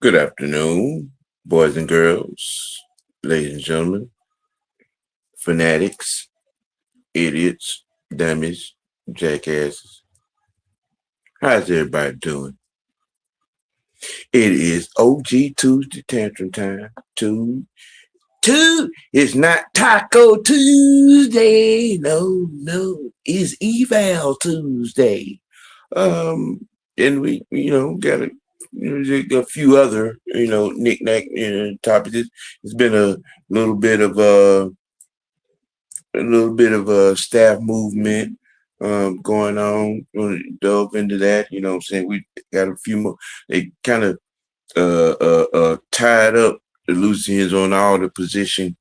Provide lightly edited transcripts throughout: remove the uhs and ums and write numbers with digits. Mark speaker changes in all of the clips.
Speaker 1: Good afternoon, boys and girls, ladies and gentlemen, fanatics, idiots, dummies, jackasses. How's everybody doing? It is OG Tuesday tantrum time. Two. It's not Taco Tuesday. No, it's Eval Tuesday. And we, got a few other, knick-knack topics. It's been a little bit of a staff movement going on. Going to delve into that. You know what I'm saying? We got a few more. They kind of tied up the loose ends on all the position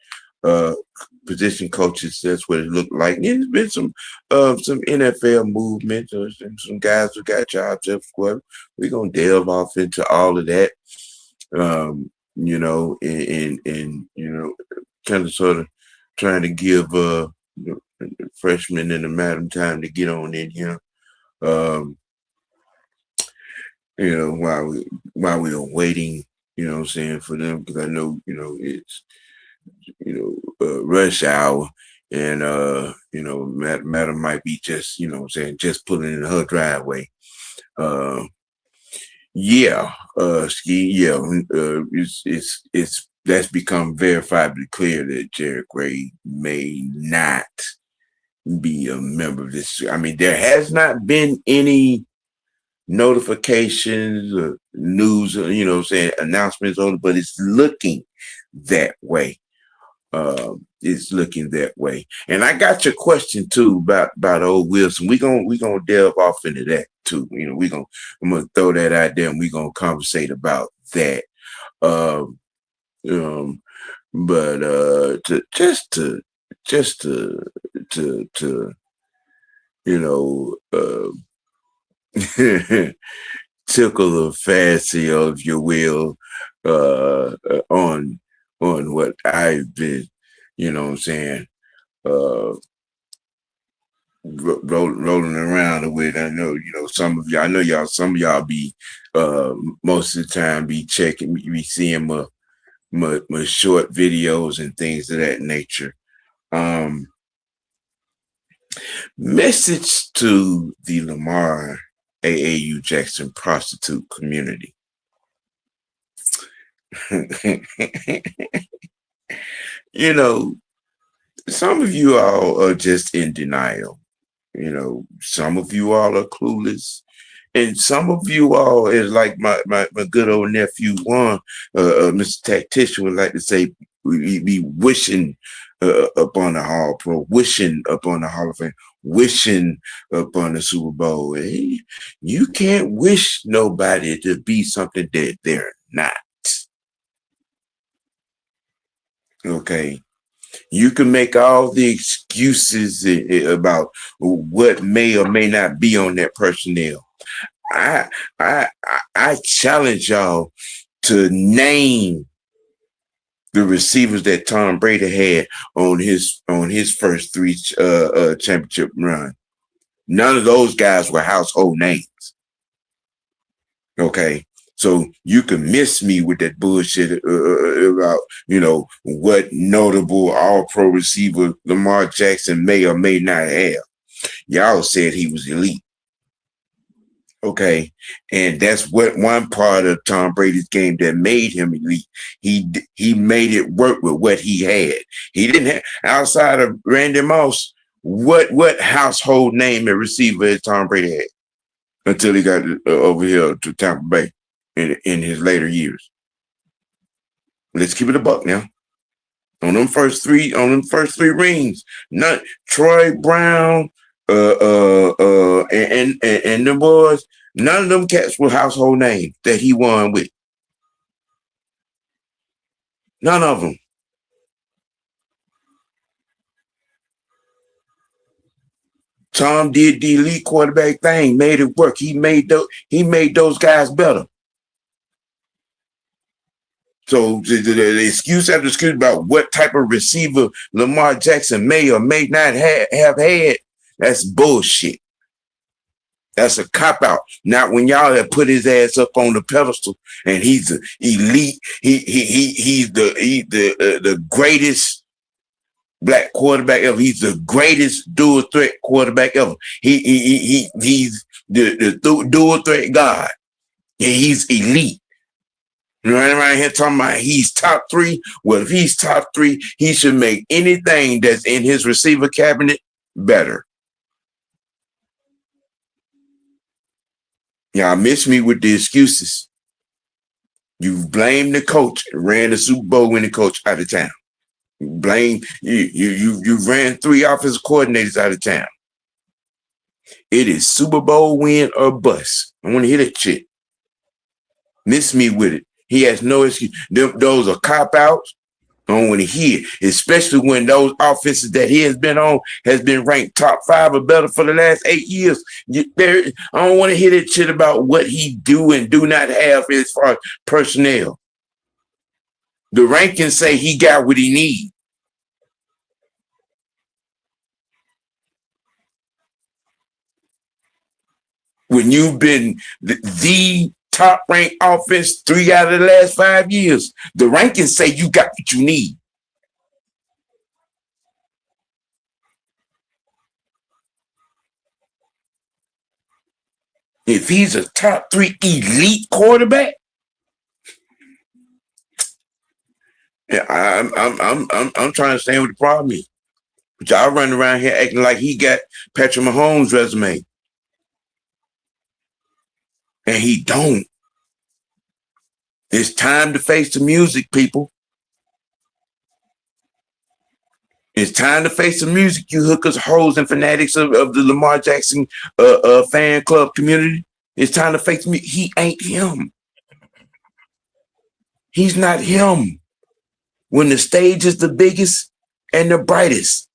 Speaker 1: coaches. That's what it looked like. And there's been some NFL movement, or some guys who got jobs elsewhere. We're gonna delve off into all of that. And kind of sort of trying to give the freshmen and the madam time to get on in here. While we are waiting, you know what I'm saying, for them, because I know, it's, rush hour, and, madam might be just, just pulling in her driveway. That's become verifiably clear that Jared Gray may not be a member of this. I mean, there has not been any notifications or news, announcements on it, but it's looking that way. And I got your question too about old Wilson. We gonna delve off into that too. I'm gonna throw that out there, and we're gonna conversate about that. Tickle the fancy of your will on what I've been, rolling around with. I know, some of y'all be most of the time be checking, be seeing my short videos and things of that nature. Message to the Lamar AAU Jackson prostitute community. Some of you all are just in denial. Some of you all are clueless. And some of you all, is like my good old nephew Juan, Mr. Tactician, would like to say, we be wishing upon the Hall Pro, wishing upon the Hall of Fame, wishing upon the Super Bowl. Hey, you can't wish nobody to be something that they're not. Okay. You can make all the excuses about what may or may not be on that personnel. I challenge y'all to name the receivers that Tom Brady had on his first three championship run. None of those guys were household names. Okay. So you can miss me with that bullshit about, what notable all-pro receiver Lamar Jackson may or may not have. Y'all said he was elite. Okay. And that's what one part of Tom Brady's game that made him elite. He made it work with what he had. He didn't have, outside of Randy Moss, what household name and receiver had Tom Brady had until he got over here to Tampa Bay in his later years. Let's keep it a buck now. On them first three rings, not Troy Brown, and the boys, none of them cats were household names that he won with. None of them. Tom did the elite quarterback thing, made it work. He made those guys better. So the excuse after excuse about what type of receiver Lamar Jackson may or may not have had, that's bullshit. That's a cop out. Not when y'all have put his ass up on the pedestal and he's the elite. He's the greatest black quarterback ever. He's the greatest dual threat quarterback ever. He's the dual threat god. And he's elite. You know, right around here talking about he's top 3. Well, if he's top 3, he should make anything that's in his receiver cabinet better. Y'all miss me with the excuses. You blame the coach, ran the Super Bowl winning coach out of town. You ran 3 offensive coordinators out of town. It is Super Bowl win or bust. I want to hear that shit. Miss me with it. He has no excuse. Those are cop-outs. I don't want to hear, especially when those offenses that he has been on has been ranked top 5 or better for the last 8 years. I don't want to hear that shit about what he do and do not have as far as personnel. The rankings say he got what he needs. When you've been the top-ranked offense 3 out of the last 5 years, the rankings say you got what you need. If he's a top 3 elite quarterback, yeah, I'm trying to understand what the problem is. But y'all running around here acting like he got Patrick Mahomes' resume. And he don't. It's time to face the music, people. It's time to face the music, you hookers, hoes, and fanatics of the Lamar Jackson fan club community. It's time to face me. He ain't him. He's not him. When the stage is the biggest and the brightest,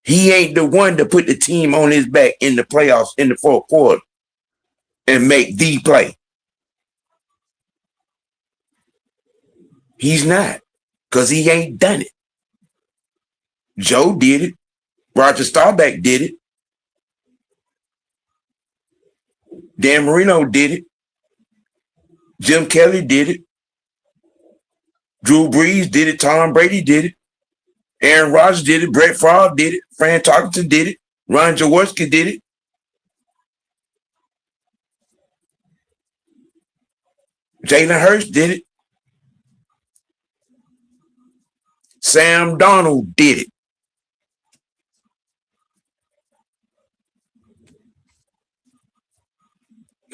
Speaker 1: he ain't the one to put the team on his back in the playoffs in the 4th quarter and make the play. He's not, because he ain't done it. Joe did it. Roger Staubach did it. Dan Marino did it. Jim Kelly did it. Drew Brees did it. Tom Brady did it. Aaron Rodgers did it. Brett Favre did it. Fran Tarkenton did it. Ron Jaworski did it. Jalen Hurts did it. Sam Darnold did it.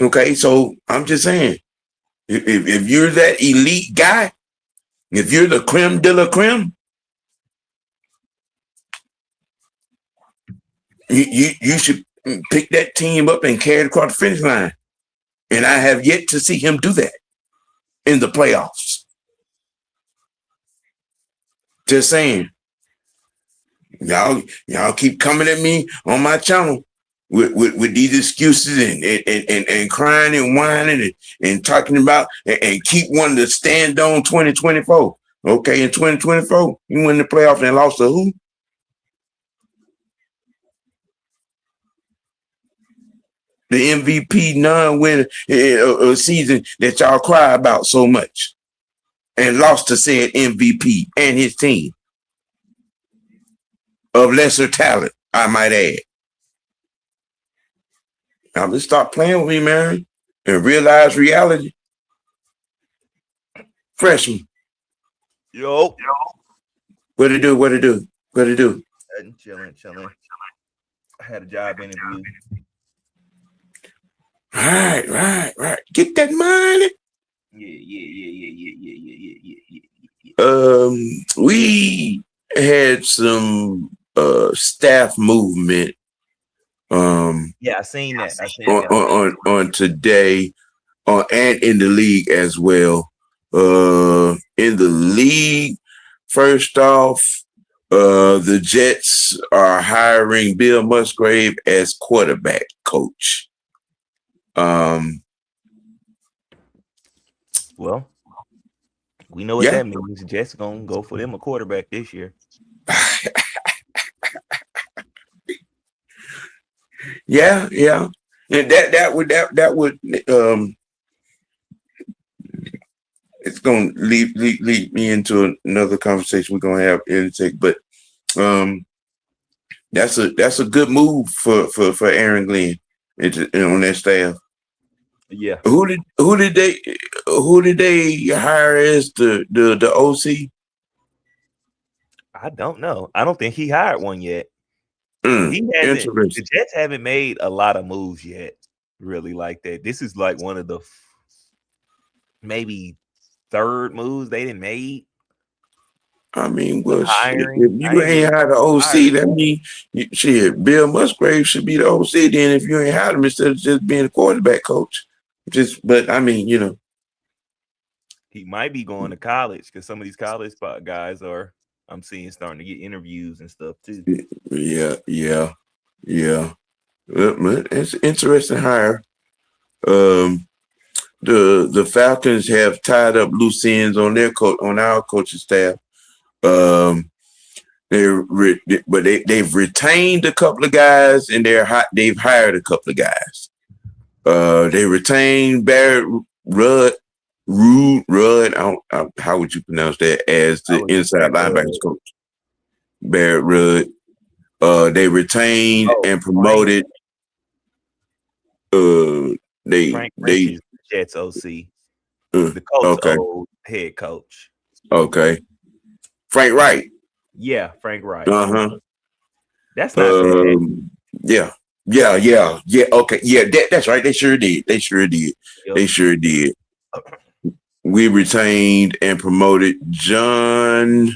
Speaker 1: Okay, so I'm just saying, if you're that elite guy, if you're the creme de la creme, you should pick that team up and carry it across the finish line. And I have yet to see him do that in the playoffs. Just saying. Y'all keep coming at me on my channel with these excuses and crying and whining and talking about and keep wanting to stand on 2024. Okay, in 2024, you win the playoffs and lost to who? The MVP non-winner season that y'all cry about so much, and lost to said MVP and his team of lesser talent, I might add. Now let's stop playing with me, man, and realize reality. Freshman.
Speaker 2: Yo.
Speaker 1: What it do?
Speaker 2: Chilling. I had a job interview.
Speaker 1: Right. Get that money.
Speaker 2: Yeah.
Speaker 1: We had some staff movement.
Speaker 2: Yeah, I seen that.
Speaker 1: On today, and in the league as well. In the league, first off, the Jets are hiring Bill Musgrave as quarterback coach.
Speaker 2: Well, we know what that means. Jets gonna go for them a quarterback this year.
Speaker 1: Yeah. And that would it's gonna lead me into another conversation we're gonna have in a sec. But that's a good move for Aaron Glenn and on that staff.
Speaker 2: Yeah.
Speaker 1: Who did they hire as the OC?
Speaker 2: I don't know. I don't think he hired one yet. He hasn't.
Speaker 1: Interesting.
Speaker 2: The Jets haven't made a lot of moves yet, really like that. This is like one of the maybe third moves they didn't made.
Speaker 1: I mean, well,
Speaker 2: hiring.
Speaker 1: if you ain't had the OC, that means shit. Bill Musgrave should be the OC then. If you ain't had him instead of just being a quarterback coach, but I mean,
Speaker 2: he might be going to college because some of these college guys are. I'm seeing starting to get interviews and stuff too.
Speaker 1: Yeah. It's an interesting hire. The Falcons have tied up loose ends on our coaching staff. They've retained a couple of guys and they've hired a couple of guys. They retained Barrett Rudd. How would you pronounce that as the inside linebackers coach? Barrett Rudd. They retained and promoted.
Speaker 2: Frank Richards, Jets OC. The coach, old head coach.
Speaker 1: Okay. Frank Wright.
Speaker 2: Yeah, Frank Wright.
Speaker 1: That's not bad. Yeah. Okay. Yeah, that's right. They sure did. Yep. We retained and promoted John.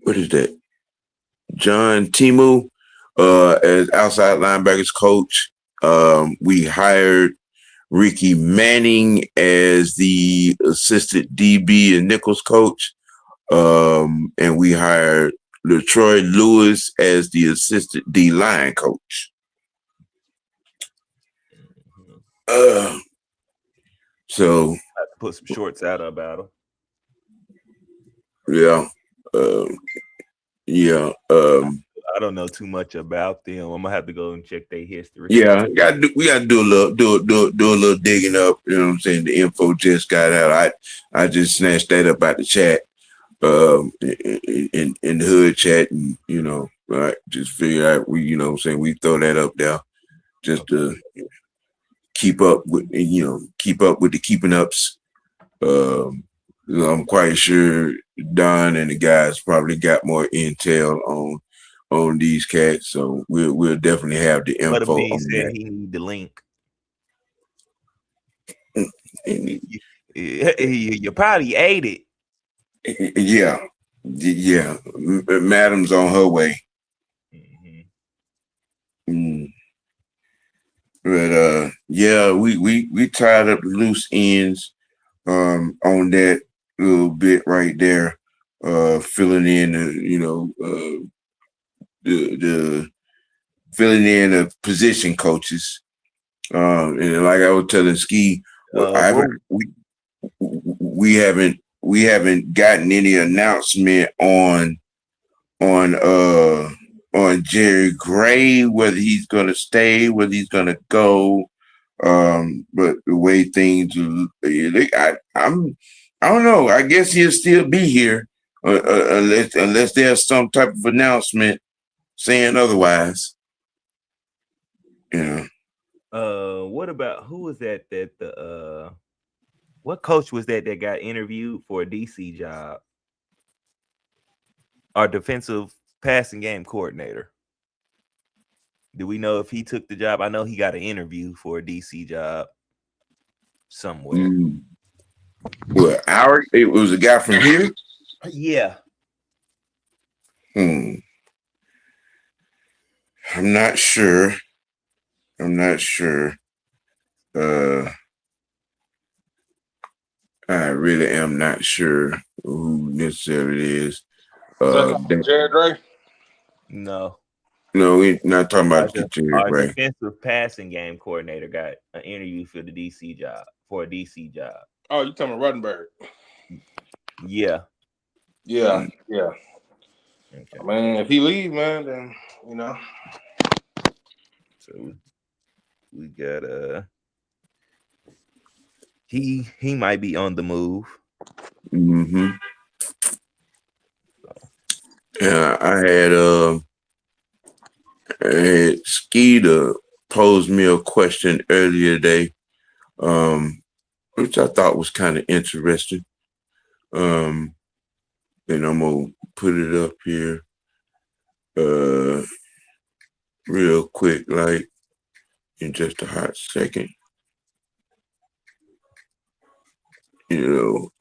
Speaker 1: What is that? John Timu as outside linebackers coach. We hired Ricky Manning as the assistant DB and Nichols coach. And we hired LaTroy Lewis as the assistant D-line coach. So
Speaker 2: I have to put some shorts out about him.
Speaker 1: Yeah.
Speaker 2: I don't know too much about them. I'm gonna have to go and check their history.
Speaker 1: Yeah, we gotta do a little digging up. You know what I'm saying? The info just got out. I just snatched that up out the chat, in the hood chat, and I just figured out we throw that up there just to keep up with the keeping ups. I'm quite sure Don and the guys probably got more intel on these cats, so we'll definitely have the info.
Speaker 2: But he said he need the link. You probably ate it.
Speaker 1: Yeah. Madam's on her way. But we tied up the loose ends on that little bit right there, filling in the filling in the position coaches. And like I was telling Ski, we haven't gotten any announcement on Jerry Gray, whether he's gonna stay, whether he's gonna go. But the way things, I don't know. I guess he'll still be here unless there's some type of announcement saying otherwise.
Speaker 2: What about who was that what coach was that got interviewed for a DC job? Our defensive passing game coordinator. Do we know if he took the job? I know he got an interview for a DC job somewhere.
Speaker 1: Well, it was a guy from here?
Speaker 2: Yeah.
Speaker 1: I'm not sure. I really am not sure who necessarily it is.
Speaker 3: Jared Gray?
Speaker 2: No,
Speaker 1: we're not talking about Jared Gray.
Speaker 2: Defensive passing game coordinator got an interview for the DC job, for a DC job.
Speaker 3: Oh, you talking about Ruttenberg?
Speaker 2: Yeah.
Speaker 3: Okay. I mean, if he leaves, man, then
Speaker 2: So We got he might be on the move.
Speaker 1: Mm-hmm. Yeah, I had Skeeter posed me a question earlier today, which I thought was kind of interesting. And I'm gonna put it up here real quick, like in just a hot second. Because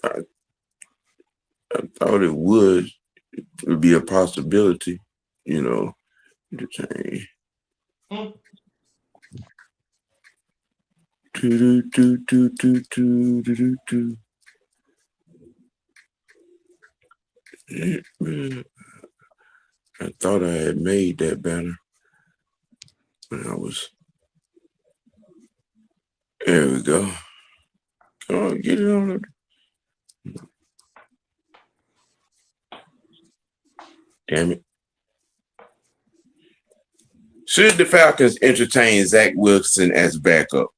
Speaker 1: I thought it would be a possibility, to change. I thought I had made that banner when I was. There we go. Come on, get it on. Damn it. Should the Falcons entertain Zach Wilson as backup?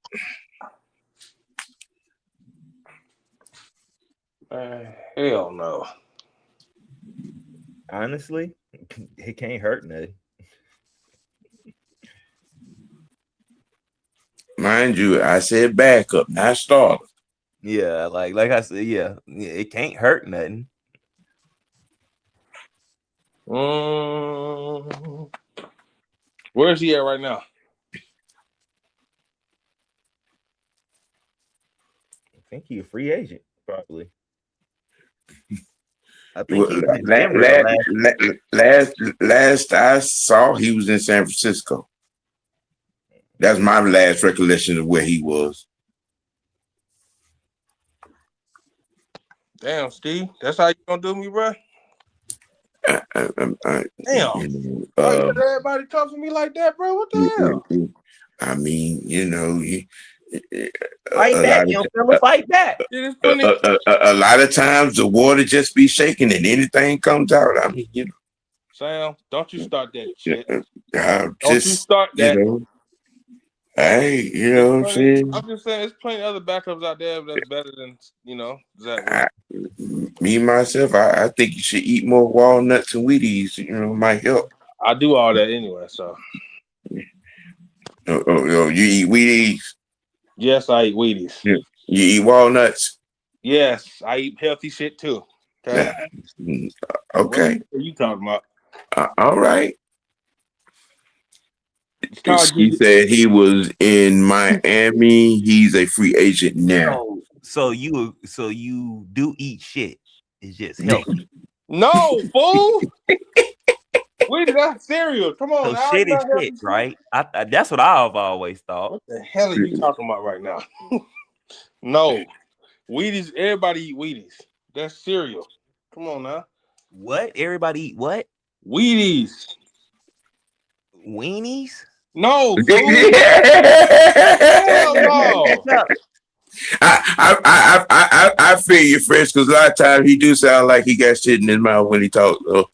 Speaker 3: Hell no.
Speaker 2: Honestly, it can't hurt nothing.
Speaker 1: Mind you, I said backup, not starter.
Speaker 2: Yeah, like I said, yeah, it can't hurt nothing.
Speaker 3: Where is he at right now?
Speaker 2: I think he's a free agent, probably. I think he was in Denver
Speaker 1: last I saw, he was in San Francisco. That's my last recollection of where he was.
Speaker 3: Damn, Steve, that's how you gonna do me, bro? Damn. Why you let everybody talk to me like that, bro? What the hell?
Speaker 1: I mean,
Speaker 2: fight back, young fella, fight back.
Speaker 1: A lot of times the water just be shaking and anything comes out. I mean,
Speaker 3: Sam, don't you start that shit.
Speaker 1: Don't
Speaker 3: you start that.
Speaker 1: Hey, what I'm saying?
Speaker 3: I'm just saying, there's plenty of other backups out there that's better than, Zach.
Speaker 1: Me, myself, I think you should eat more walnuts and Wheaties, might help.
Speaker 3: I do all that anyway, so.
Speaker 1: You eat Wheaties?
Speaker 3: Yes, I eat Wheaties.
Speaker 1: Yeah. You eat walnuts?
Speaker 3: Yes, I eat healthy shit too. Okay.
Speaker 1: Okay.
Speaker 3: What are you talking about?
Speaker 1: All right. He said he was in Miami. He's a free agent now.
Speaker 2: So you do eat shit. It's just healthy.
Speaker 3: No, fool. Wait, that's cereal. Come on.
Speaker 2: So shit is shit, right? That's what I've always thought.
Speaker 3: What the hell are you talking about right now? No. Wheaties, everybody eat Wheaties. That's cereal. Come on now.
Speaker 2: What? Everybody eat what?
Speaker 3: Wheaties.
Speaker 2: Weenies?
Speaker 3: No.
Speaker 1: Hell no. I feel you, Fresh, because a lot of times he do sound like he got shit in his mouth when he talks. So,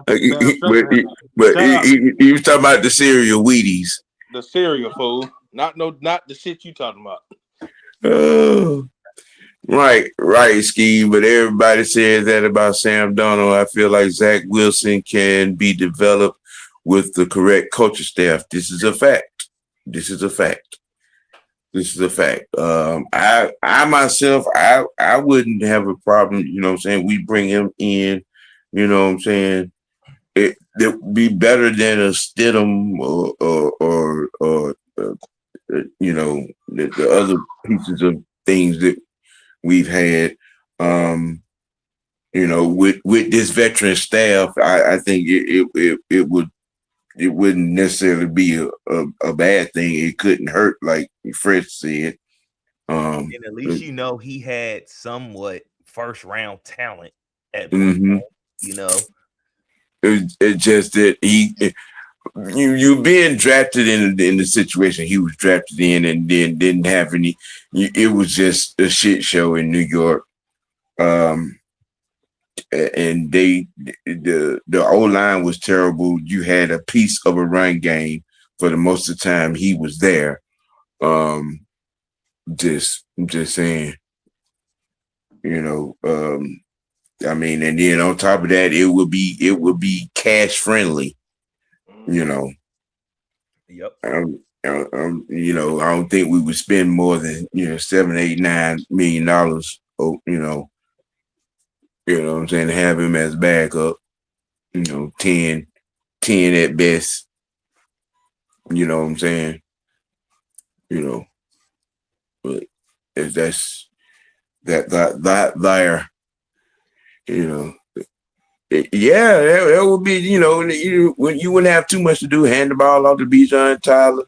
Speaker 1: but he was talking about the cereal Wheaties.
Speaker 3: The cereal, fool. Not the shit you talking about.
Speaker 1: Oh, right, Ski. But everybody says that about Sam Darnold. I feel like Zach Wilson can be developed with the correct coaching staff. This is a fact. I myself, I wouldn't have a problem, we bring him in, it would be better than a Stidham or the other pieces of things that we've had, with this veteran staff. I think it wouldn't necessarily be a bad thing. It couldn't hurt, like Fred said.
Speaker 2: And at least he had somewhat first round talent at point,
Speaker 1: It's just that you being drafted in the situation he was drafted in, and then didn't have any. It was just a shit show in New York. and the O-line was terrible. You had a piece of a run game for the most of the time he was there. Just saying, I mean, and then on top of that, it would be cash friendly,
Speaker 2: Yep.
Speaker 1: I don't think we would spend more than $7, $8, $9 million. Oh, what I'm saying, to have him as backup. 10 at best. You know what I'm saying? But if that's that there, yeah, that would be, when you wouldn't have too much to do, hand the ball off to Bijan Tyler,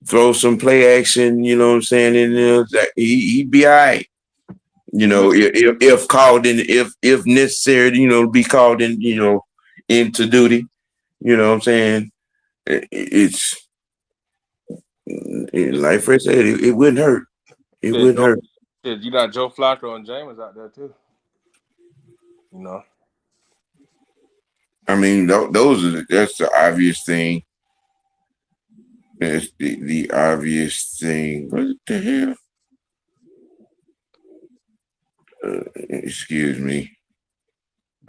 Speaker 1: throw some play action, you know what I'm saying, and he'd be all right. If called in, if necessary, be called in, into duty. You know what I'm saying? It's like Fred said, it wouldn't hurt. It wouldn't hurt.
Speaker 3: You got Joe Flacco and Jameis out there too.
Speaker 1: I mean, that's the obvious thing. That's the obvious thing. What the hell? Excuse me.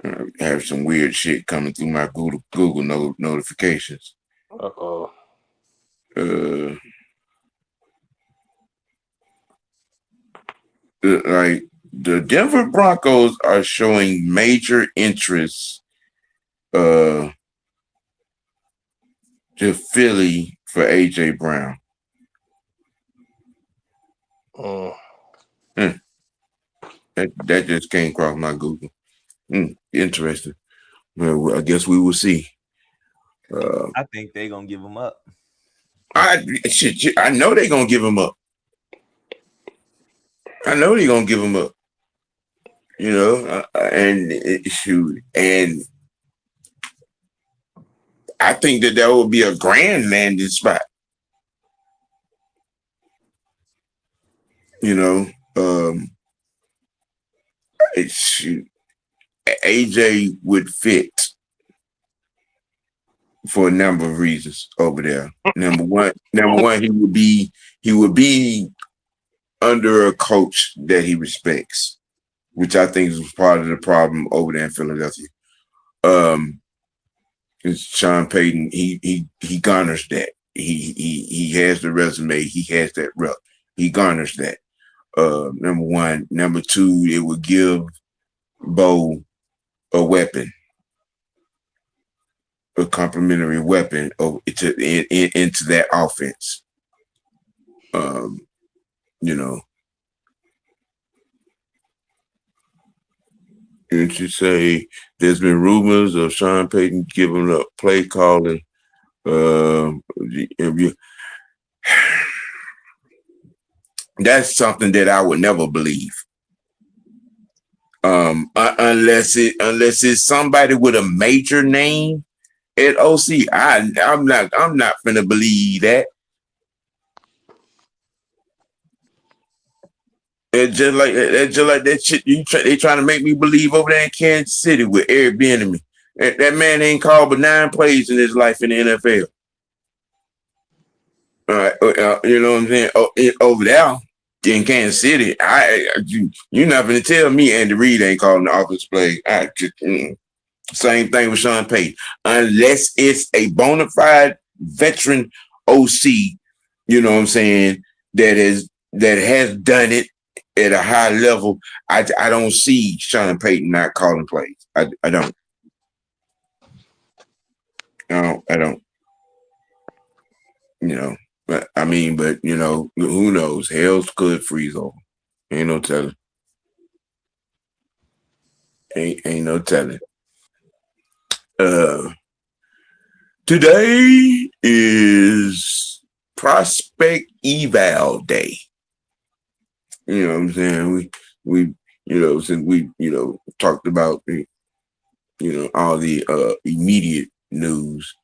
Speaker 1: I have some weird shit coming through my Google notifications. Like the Denver Broncos are showing major interest to Philly for AJ Brown. That just came across my Google. Interesting. Well, I guess we will see.
Speaker 2: I think they're gonna give him up.
Speaker 1: I know they're gonna give him up. I know they're gonna give him up. And I think that would be a grand landing spot. AJ would fit for a number of reasons over there. Number one, he would be under a coach that he respects, which I think is part of the problem over there in Philadelphia. It's Sean Payton. He garners that. He has the resume. He has that rep. He garners that. Number one. Number two, it would give Bo a weapon, a complementary weapon into that offense. And you say there's been rumors of Sean Payton giving up play calling. That's something that I would never believe. Unless it's somebody with a major name at OC. I'm not gonna believe that. It's just like that shit they trying to make me believe over there in Kansas City with Eric Bieniemy. That man ain't called but 9 plays in his life in the NFL. All right, you know what I'm saying? Over there in Kansas City, you're not gonna tell me Andy Reid ain't calling the offensive play. Same thing with Sean Payton, unless it's a bona fide veteran OC. You know what I'm saying? That has done it at a high level. I don't see Sean Payton not calling plays. I don't. I don't. But who knows? Hell could freeze over. Ain't no telling. Ain't no telling. Today is Prospect Eval Day. You know what I'm saying? We since we talked about all the immediate news.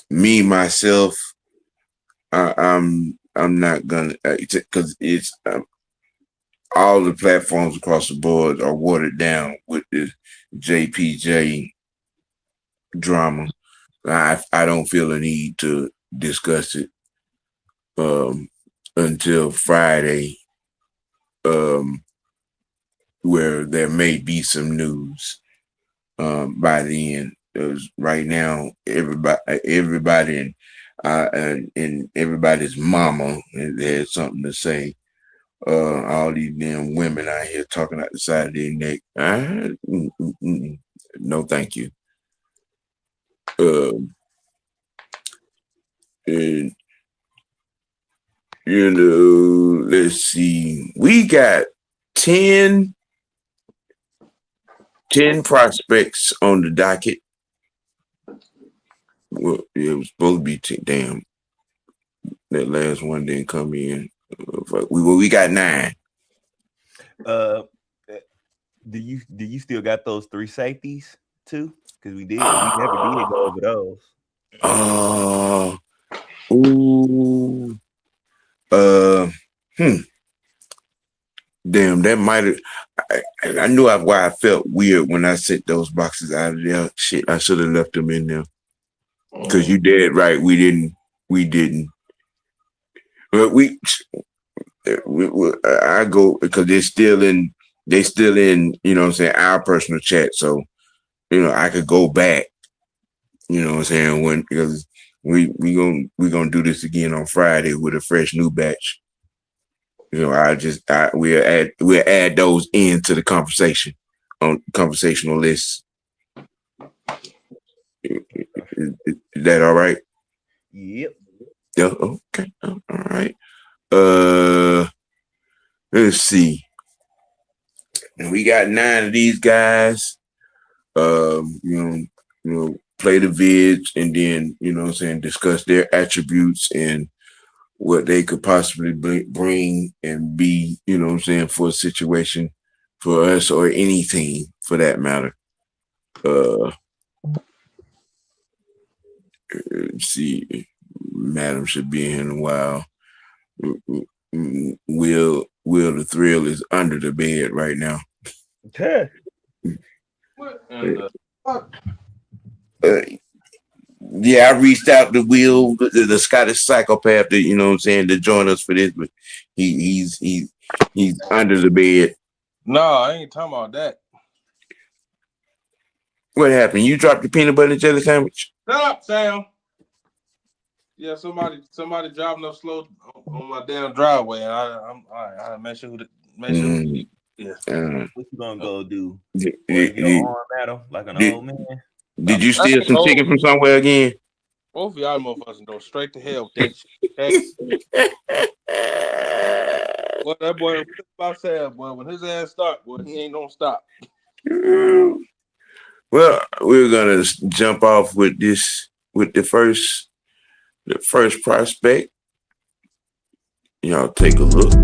Speaker 1: Me myself, I'm not gonna because all the platforms across the board are watered down with the JPJ drama. I don't feel a need to discuss it until Friday, where there may be some news by the end. Right now, everybody and everybody's mama has something to say. All these damn women out here talking out the side of their neck. No, thank you. And let's see. We got 10 prospects on the docket. Well, it was supposed to be 10. Damn, that last one didn't come in. We got 9.
Speaker 2: Do you still got those 3 safeties too? Because we never did go over those.
Speaker 1: Damn, that might have. I knew why I felt weird when I sent those boxes out of there. Shit, I should have left them in there. Because you did right. We didn't. But I go because they're still in. You know what I'm saying, our personal chat. So, I could go back. You know what I'm saying, because we gonna do this again on Friday with a fresh new batch. We'll add those into the conversation on conversational lists. Is that all right?
Speaker 2: Yep.
Speaker 1: Yeah. Okay. All right. Let's see. We got 9 of these guys. Play the vids and then, discuss their attributes and what they could possibly bring and be, for a situation for us or any team for that matter. Let's see. Madam should be in here in a while. Will the Thrill is under the bed right now.
Speaker 2: Okay.
Speaker 1: Yeah, I reached out to Will, the Scottish psychopath, to join us for this, but he's under the bed.
Speaker 3: No, I ain't talking about that.
Speaker 1: What happened? You dropped the peanut butter and jelly sandwich?
Speaker 3: Shut up, Sam. Yeah, somebody driving up slow on my damn driveway, and I make sure yeah.
Speaker 2: What you gonna go do? Your arm at him like an old man?
Speaker 1: Did you steal some chicken from somewhere again?
Speaker 3: Both of y'all motherfuckers go straight to hell with that shit. Well, that boy about Sam, boy, when his ass start, boy, he ain't gonna stop.
Speaker 1: Well, we're gonna jump off with the first prospect. Y'all take a look.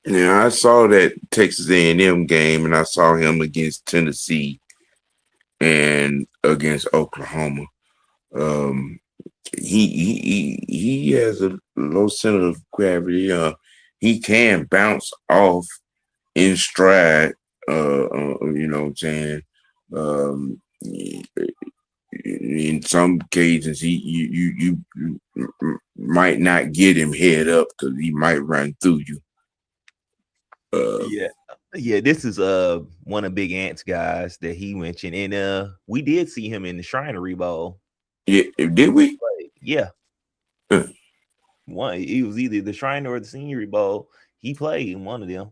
Speaker 1: Yeah, I saw that Texas A&M game, and I saw him against Tennessee and against Oklahoma. Um, he has a low center of gravity. He can bounce off in stride. You know what I'm saying? Um, in some cases, you might not get him head up because he might run through you.
Speaker 2: Yeah, this is one of Big Ant's guys that he mentioned, and we did see him in the Shrinery Bowl.
Speaker 1: Yeah, did we?
Speaker 2: Yeah,
Speaker 1: Huh.
Speaker 2: one. It was either the Shrine or the Senior Bowl. He played in one of them.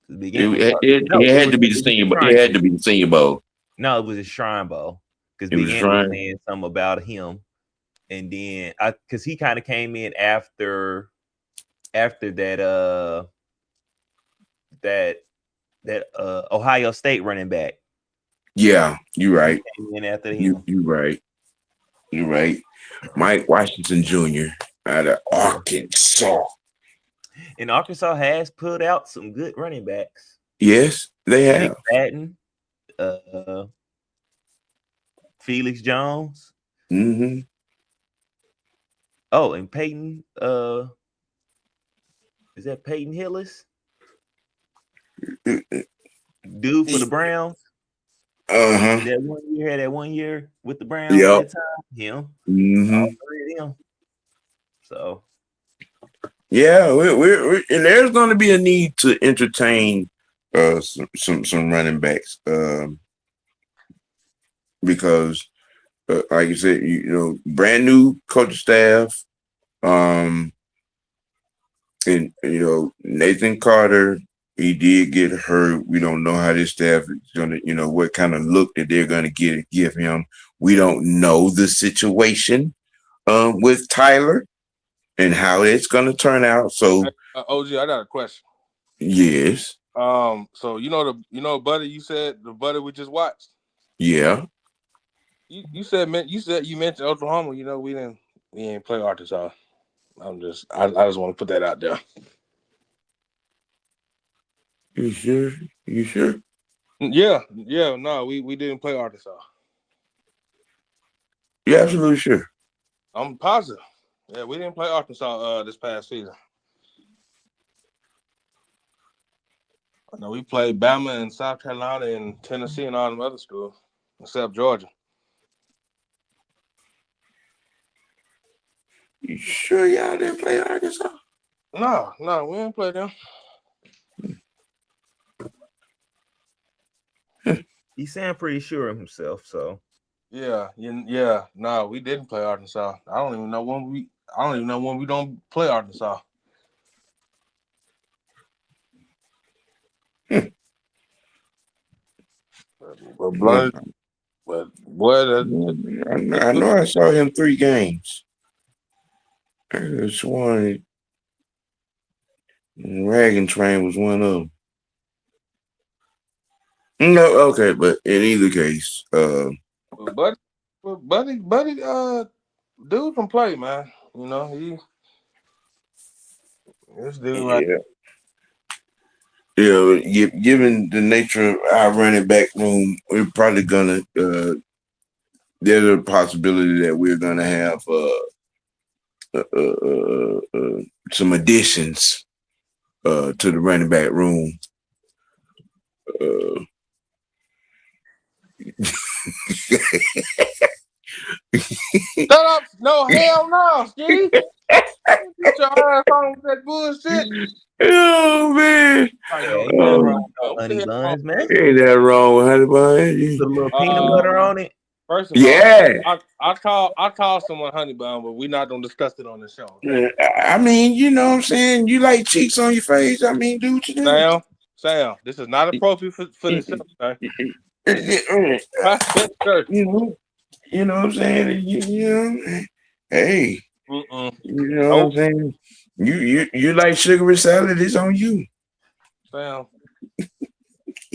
Speaker 1: It had to be the Senior Bowl. It had to be the Senior Bowl.
Speaker 2: No, it was a Shrine Bowl because
Speaker 1: It was
Speaker 2: Big Ant was saying something about him, and then because he kind of came in after that Ohio State running back.
Speaker 1: Yeah, you're right.
Speaker 2: He came in after him.
Speaker 1: You're right. You're right. Mike Washington Jr. out of Arkansas.
Speaker 2: And Arkansas has put out some good running backs.
Speaker 1: Yes, they have.
Speaker 2: Patton, Felix Jones.
Speaker 1: Mm-hmm.
Speaker 2: Oh, and Peyton. Is that Peyton Hillis? Dude for the Browns. That 1 year, had that 1 year with the Browns. That time, him.
Speaker 1: Mm-hmm.
Speaker 2: All three of them. So.
Speaker 1: Yeah, we're and there's going to be a need to entertain some running backs because like you said, you know, brand new coach staff, and you know, Nathan Carter, he did get hurt. We don't know how this staff is gonna, you know, what kind of look that they're gonna give him. We don't know the situation with Tyler and how it's gonna turn out. So
Speaker 3: OG, I got a question.
Speaker 1: Yes.
Speaker 3: So you know Buddy, you said the Buddy we just watched?
Speaker 1: Yeah.
Speaker 3: You mentioned Oklahoma, you know, we didn't play Arkansas. I just want to put that out there.
Speaker 1: You sure? You sure?
Speaker 3: Yeah, no, we didn't play Arkansas.
Speaker 1: You're absolutely sure.
Speaker 3: I'm positive. Yeah, we didn't play Arkansas this past season. I know we played Bama and South Carolina and Tennessee and all them other schools, except Georgia.
Speaker 1: You sure y'all didn't play Arkansas?
Speaker 3: No, we didn't play them.
Speaker 2: He sound pretty sure of himself, so
Speaker 3: yeah. No, we didn't play Arkansas. I don't even know when we don't play Arkansas. But boy,
Speaker 1: I know I saw him 3 games. I could have sworn Wagon Train was one of them. No, okay, but in either case,
Speaker 3: Buddy, dude can play, man. You know, this dude, right?
Speaker 1: Yeah, given the nature of our running back room, we're probably gonna. There's a possibility that we're gonna have some additions to the running back room.
Speaker 3: Shut up! No, hell no, Steve. Get your ass on with that bullshit.
Speaker 1: Oh man!
Speaker 2: honey buns, man.
Speaker 1: Ain't that wrong with honey buns?
Speaker 2: Put a little peanut butter on it.
Speaker 3: First of all, I call someone honey bun, but we're not gonna discuss it on the show. Okay?
Speaker 1: I mean, you know what I'm saying? You like cheeks on your face. I mean, do what you do.
Speaker 3: Sam, this is not appropriate for the show, okay?
Speaker 1: You know what I'm saying? Hey, you know what I'm saying? You like sugary salad? It's on you.
Speaker 3: Sam,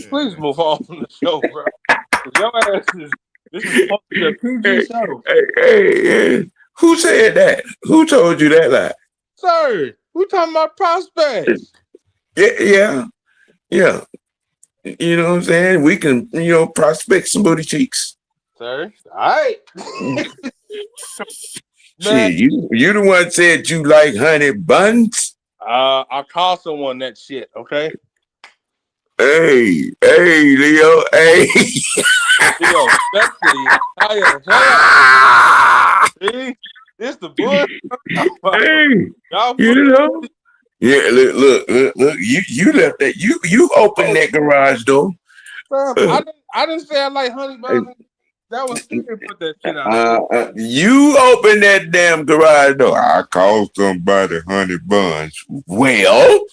Speaker 3: please move on from the show, bro. Your ass is. This is supposed to be a PG show.
Speaker 1: Hey, who said that? Who told you that lie?
Speaker 3: Sir, we talking about prospects.
Speaker 1: Yeah. You know what I'm saying? We can, prospect some booty cheeks.
Speaker 3: Sir. All right.
Speaker 1: Shit, you the one said you like honey buns.
Speaker 3: I call someone that shit, okay?
Speaker 1: Hey, Leo, hey.
Speaker 3: Leo, see? This the bull.
Speaker 1: Hey,
Speaker 3: Y'all
Speaker 1: Yeah, look. You left that. You opened that garage door.
Speaker 3: I didn't say I like honey buns. That was Steve put that shit out.
Speaker 1: You opened that damn garage door. I called somebody honey buns. Well,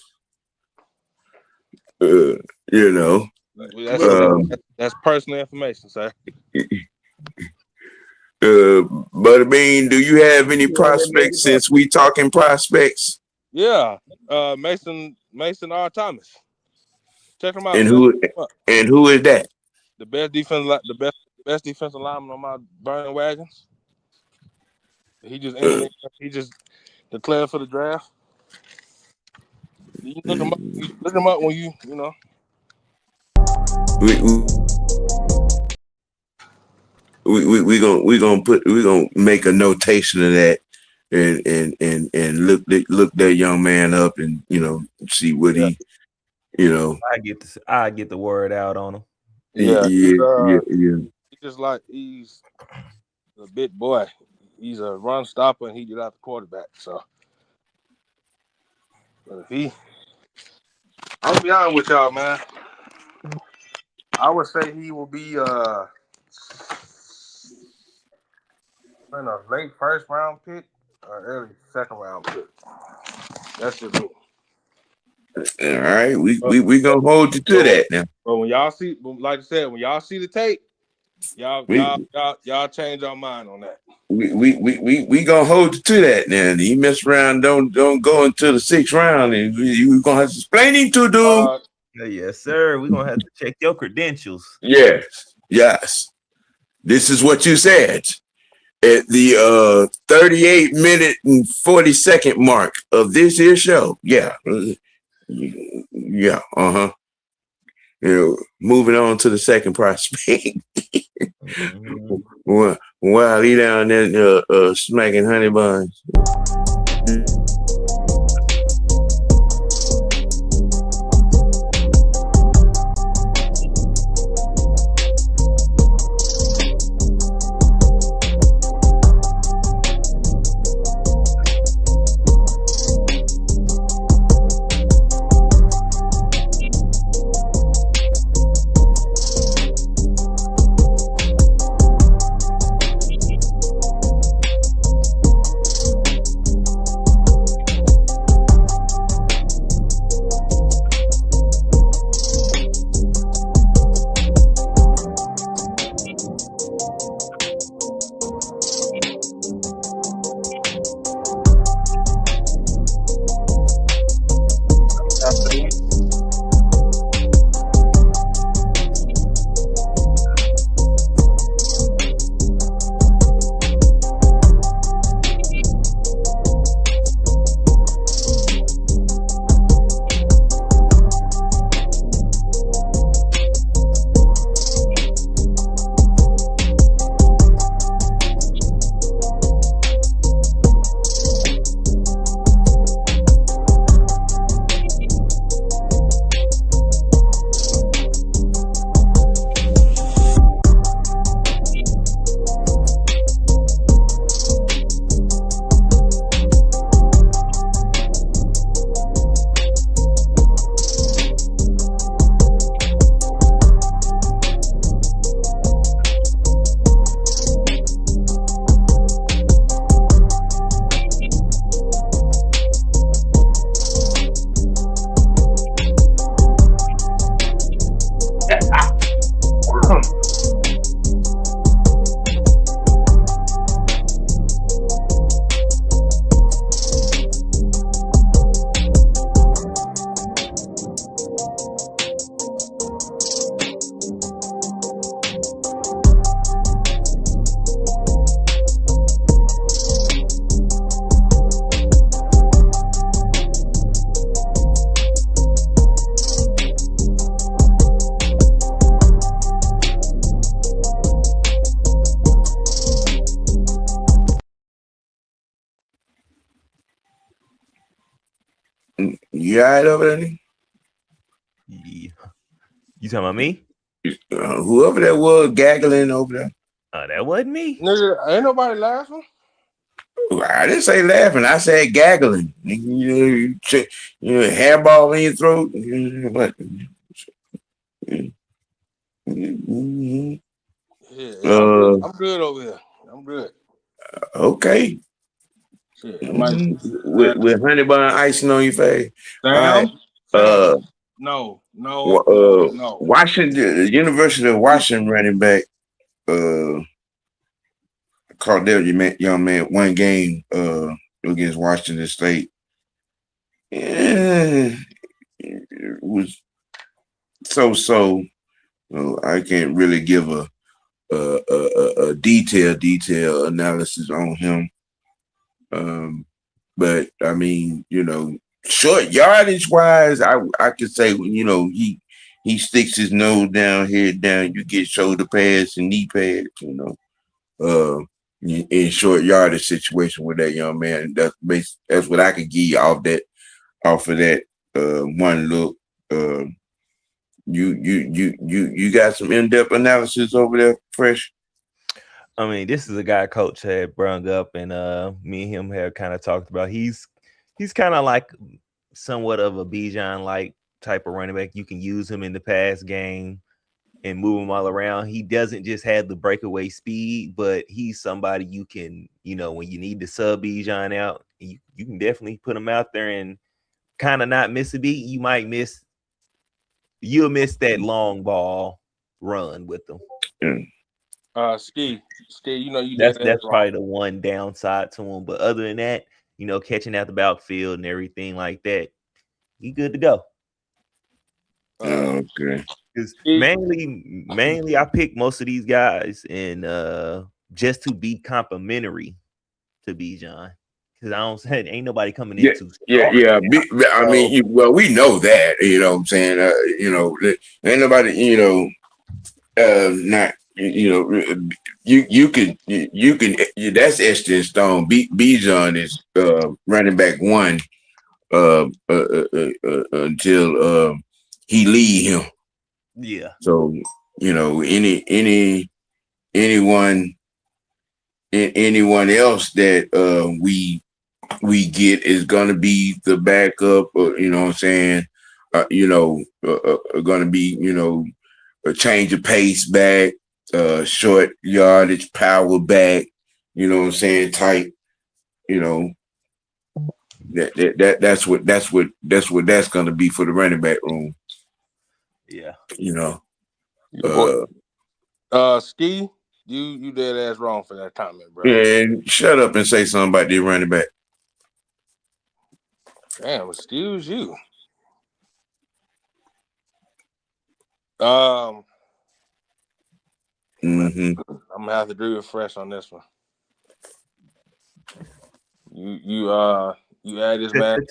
Speaker 3: That's personal information, sir.
Speaker 1: But I mean, do you have any prospects since we talking prospects?
Speaker 3: Yeah, Mason R. Thomas. Check him out.
Speaker 1: And who is that?
Speaker 3: The best defensive lineman on my burning wagons. He just declared for the draft. You look him up when you know.
Speaker 1: We gonna make a notation of that and look that young man up and see what he
Speaker 2: I get the word out on him.
Speaker 1: Yeah.
Speaker 3: He's a big boy. He's a run stopper and he get out the quarterback. So, but I'll be honest with y'all, man. I would say he will be in a late first round pick or early second round pick. That's just me.
Speaker 1: All right, we gonna hold you to that now.
Speaker 3: But when y'all see, like I said, when y'all see the tape, y'all change our mind on that.
Speaker 1: We gonna hold you to that now. He mess around, don't go into the 6th round, and we gonna have to explain him to do.
Speaker 2: Yes, sir. We're gonna have to check your credentials.
Speaker 1: Yes. This is what you said at the 38-minute and 40-second mark of this here show. Yeah. Moving on to the second prospect. While he down there smacking honey buns. You all right over there?
Speaker 2: Yeah. You talking about me?
Speaker 1: Whoever that was gaggling over there.
Speaker 2: That wasn't me.
Speaker 3: Nigga, ain't nobody laughing.
Speaker 1: I didn't say laughing. I said gaggling. You hairball in your throat. What?
Speaker 3: Yeah, I'm good over here. I'm good.
Speaker 1: Okay.
Speaker 3: Shit, I might
Speaker 1: With honey bun icing on your face.
Speaker 3: Sam.
Speaker 1: All right.
Speaker 3: No.
Speaker 1: Washington, the University of Washington running back, caught that young man one game against Washington State. Yeah, it was so. I can't really give a detailed analysis on him. But I mean, short yardage wise, I could say, he sticks his nose down, head down. You get shoulder pads and knee pads, in short yardage situation with that young man. That's what I could give you off of that one look. You got some in-depth analysis over there, Fresh?
Speaker 2: I mean, this is a guy Coach had brung up, and me and him have kind of talked about. He's kind of like somewhat of a Bijan-like type of running back. You can use him in the pass game and move him all around. He doesn't just have the breakaway speed, but he's somebody you can, when you need to sub Bijan out, you can definitely put him out there and kind of not miss a beat. You'll miss that long ball run with them.
Speaker 3: Ski,
Speaker 2: that's probably the one downside to him. But other than that, catching out the backfield and everything like that, you good to go.
Speaker 1: Okay.
Speaker 2: Because mainly I pick most of these guys and just to be complimentary to Bijan. Because I don't say ain't nobody coming in to start.
Speaker 1: Yeah. I mean, we know that, you know what I'm saying? Ain't nobody, not, you can that's etched in stone. Bijan is running back one until he leave him.
Speaker 2: Yeah.
Speaker 1: So, anyone else that we get is gonna be the backup, you know what I'm saying? Gonna be, a change of pace back, short yardage, power back, you know what I'm saying, type, that's what that's gonna be for the running back room.
Speaker 2: Yeah.
Speaker 3: Ski, you dead ass wrong for that comment, bro.
Speaker 1: And shut up and say something about the running back.
Speaker 3: Damn, excuse you. I'm gonna have to agree with Fresh on this one. You add this man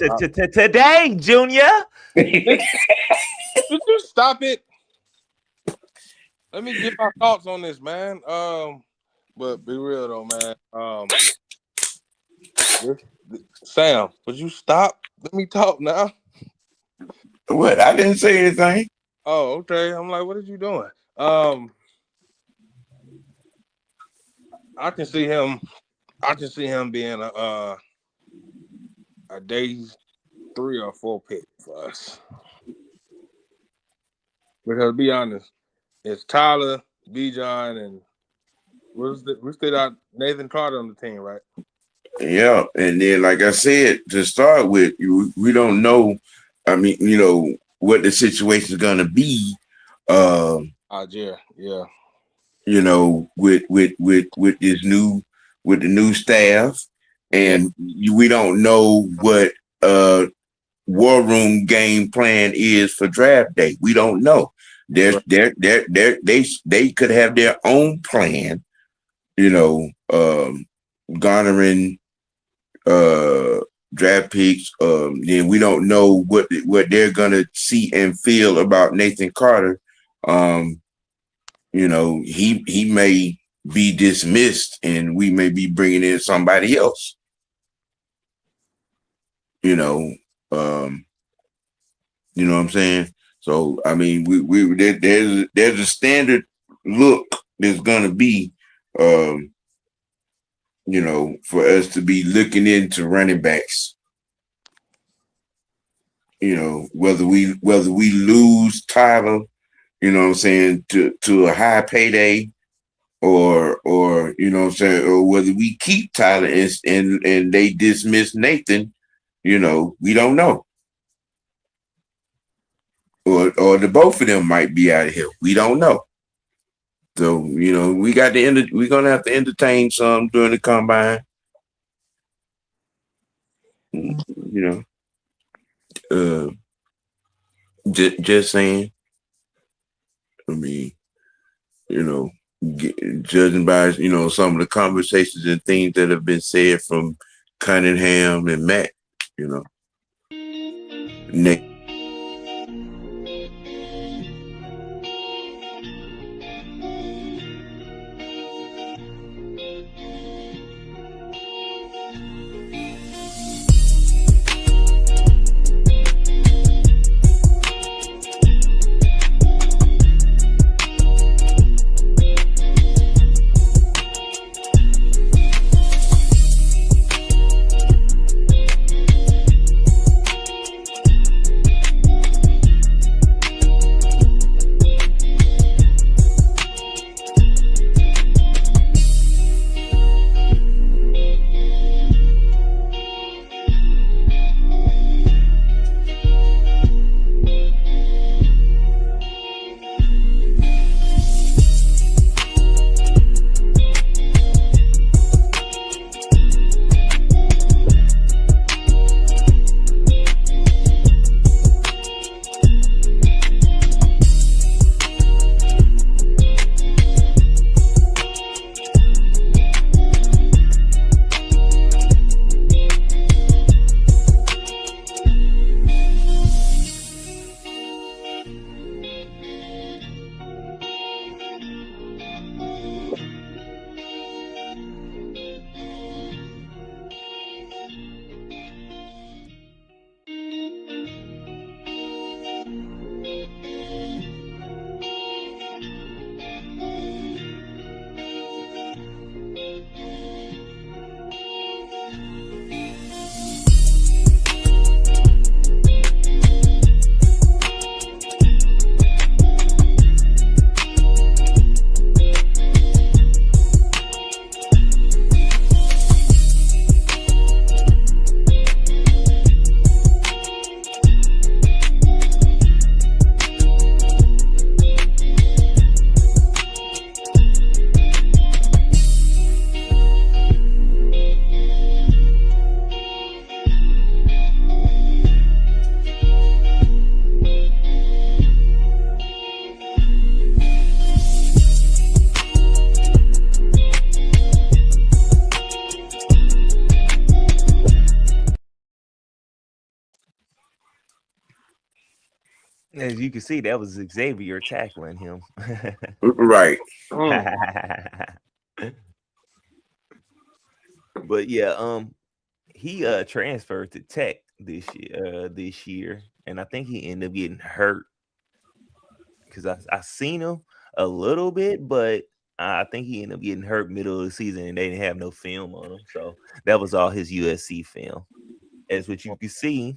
Speaker 2: today, Junior.
Speaker 3: Did you stop it? Let me get my thoughts on this, man. But be real though, man. Sam, would you stop? Let me talk now.
Speaker 1: What? I didn't say anything.
Speaker 3: Oh, okay. I'm like, what are you doing? I can see him being a day 3 or 4 pick for us. Because to be honest, it's Tyler, Bijan, and we still got Nathan Carter on the team, right?
Speaker 1: Yeah, and then like I said, to start with, we don't know. I mean, what the situation is gonna be.
Speaker 3: Yeah.
Speaker 1: With the new staff, and we don't know what war room game plan is for draft day. We don't know. They could have their own plan, garnering draft picks. Then we don't know what they're gonna see and feel about Nathan Carter. He may be dismissed, and we may be bringing in somebody else. You know what I'm saying? So I mean, there's a standard look that's gonna be, for us to be looking into running backs. Whether we lose Tyler, you know what I'm saying, to a high payday, or you know what I'm saying, or whether we keep Tyler and they dismiss Nathan, we don't know. Or the both of them might be out of here. We don't know. So, we're gonna have to entertain some during the combine. Uh just saying. I mean, you know, judging by some of the conversations and things that have been said from Cunningham and Matt, Nick.
Speaker 2: As you can see, that was Xavier tackling him.
Speaker 1: Right.
Speaker 2: But yeah, he transferred to Tech this year, and I think he ended up getting hurt because I seen him a little bit, but I think he ended up getting hurt middle of the season, and they didn't have no film on him, so that was all his USC film. As what you can see,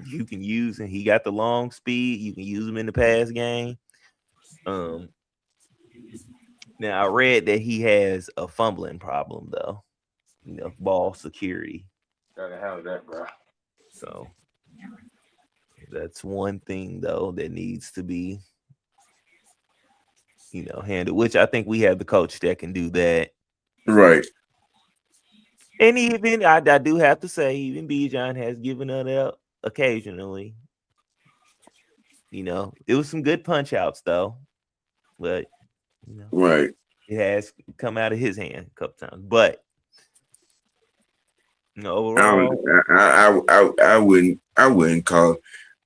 Speaker 2: you can use, and he got the long speed. You can use him in the pass game. Now I read that he has a fumbling problem though, ball security.
Speaker 3: Gotta have that, bro.
Speaker 2: So that's one thing though that needs to be, handled. Which I think we have the coach that can do that.
Speaker 1: Right.
Speaker 2: And even I do have to say, even Bijan has given it up occasionally. It was some good punch outs though, but
Speaker 1: right,
Speaker 2: it has come out of his hand a couple times. But overall,
Speaker 1: I wouldn't call.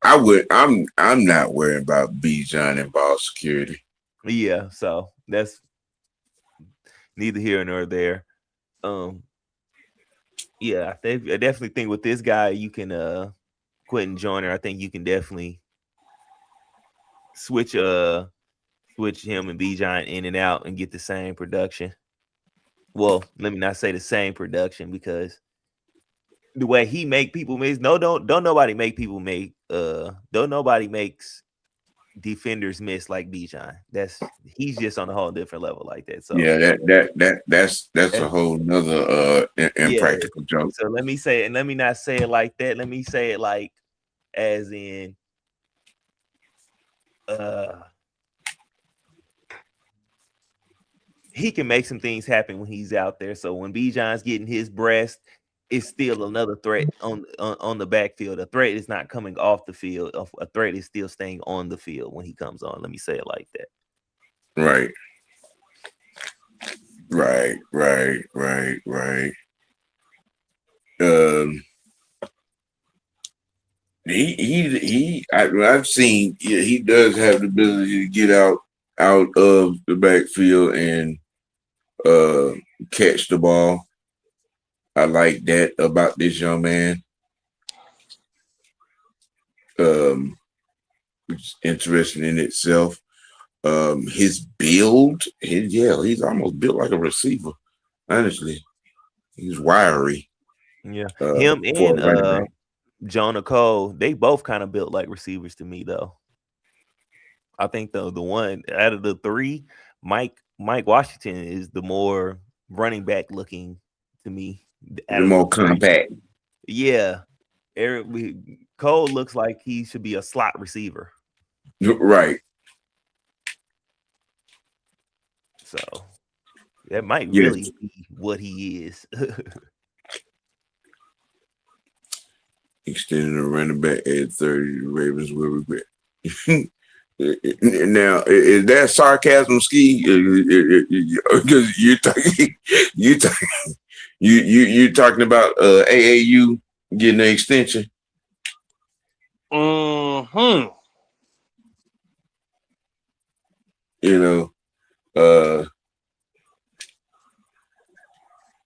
Speaker 1: I'm not worried about Bijan and ball security.
Speaker 2: Yeah, so that's neither here nor there. Yeah, I definitely think with this guy, you can Quentin Joyner. I think you can definitely switch him and Bijan in and out and get the same production. Well, let me not say the same production because the way he make people miss. Don't nobody make people make. Don't nobody makes defenders miss like Bijan. He's just on a whole different level like that. So
Speaker 1: yeah, that's a whole nother impractical joke.
Speaker 2: So let me say it, and let me not say it like that. Let me say it like as in he can make some things happen when he's out there. So when Bijan's getting his breast, it's still another threat on the backfield. A threat is not coming off the field. A threat is still staying on the field when he comes on. Let me say it like that.
Speaker 1: Right. I've seen he does have the ability to get out of the backfield and catch the ball. I like that about this young man. It's interesting in itself. His build, he's almost built like a receiver. Honestly, he's wiry.
Speaker 2: Yeah, him and Jonah Cole, they both kind of built like receivers to me, though. I think the one out of the three, Mike Washington is the more running back looking to me.
Speaker 1: The more compact.
Speaker 2: Yeah, Cole looks like he should be a slot receiver.
Speaker 1: Right.
Speaker 2: So that might really be what he is.
Speaker 1: Extending the running back at 30, the Ravens will regret. Now, is that sarcasm, Ski? Because you're talking about AAU getting an extension.
Speaker 3: Mm-hmm.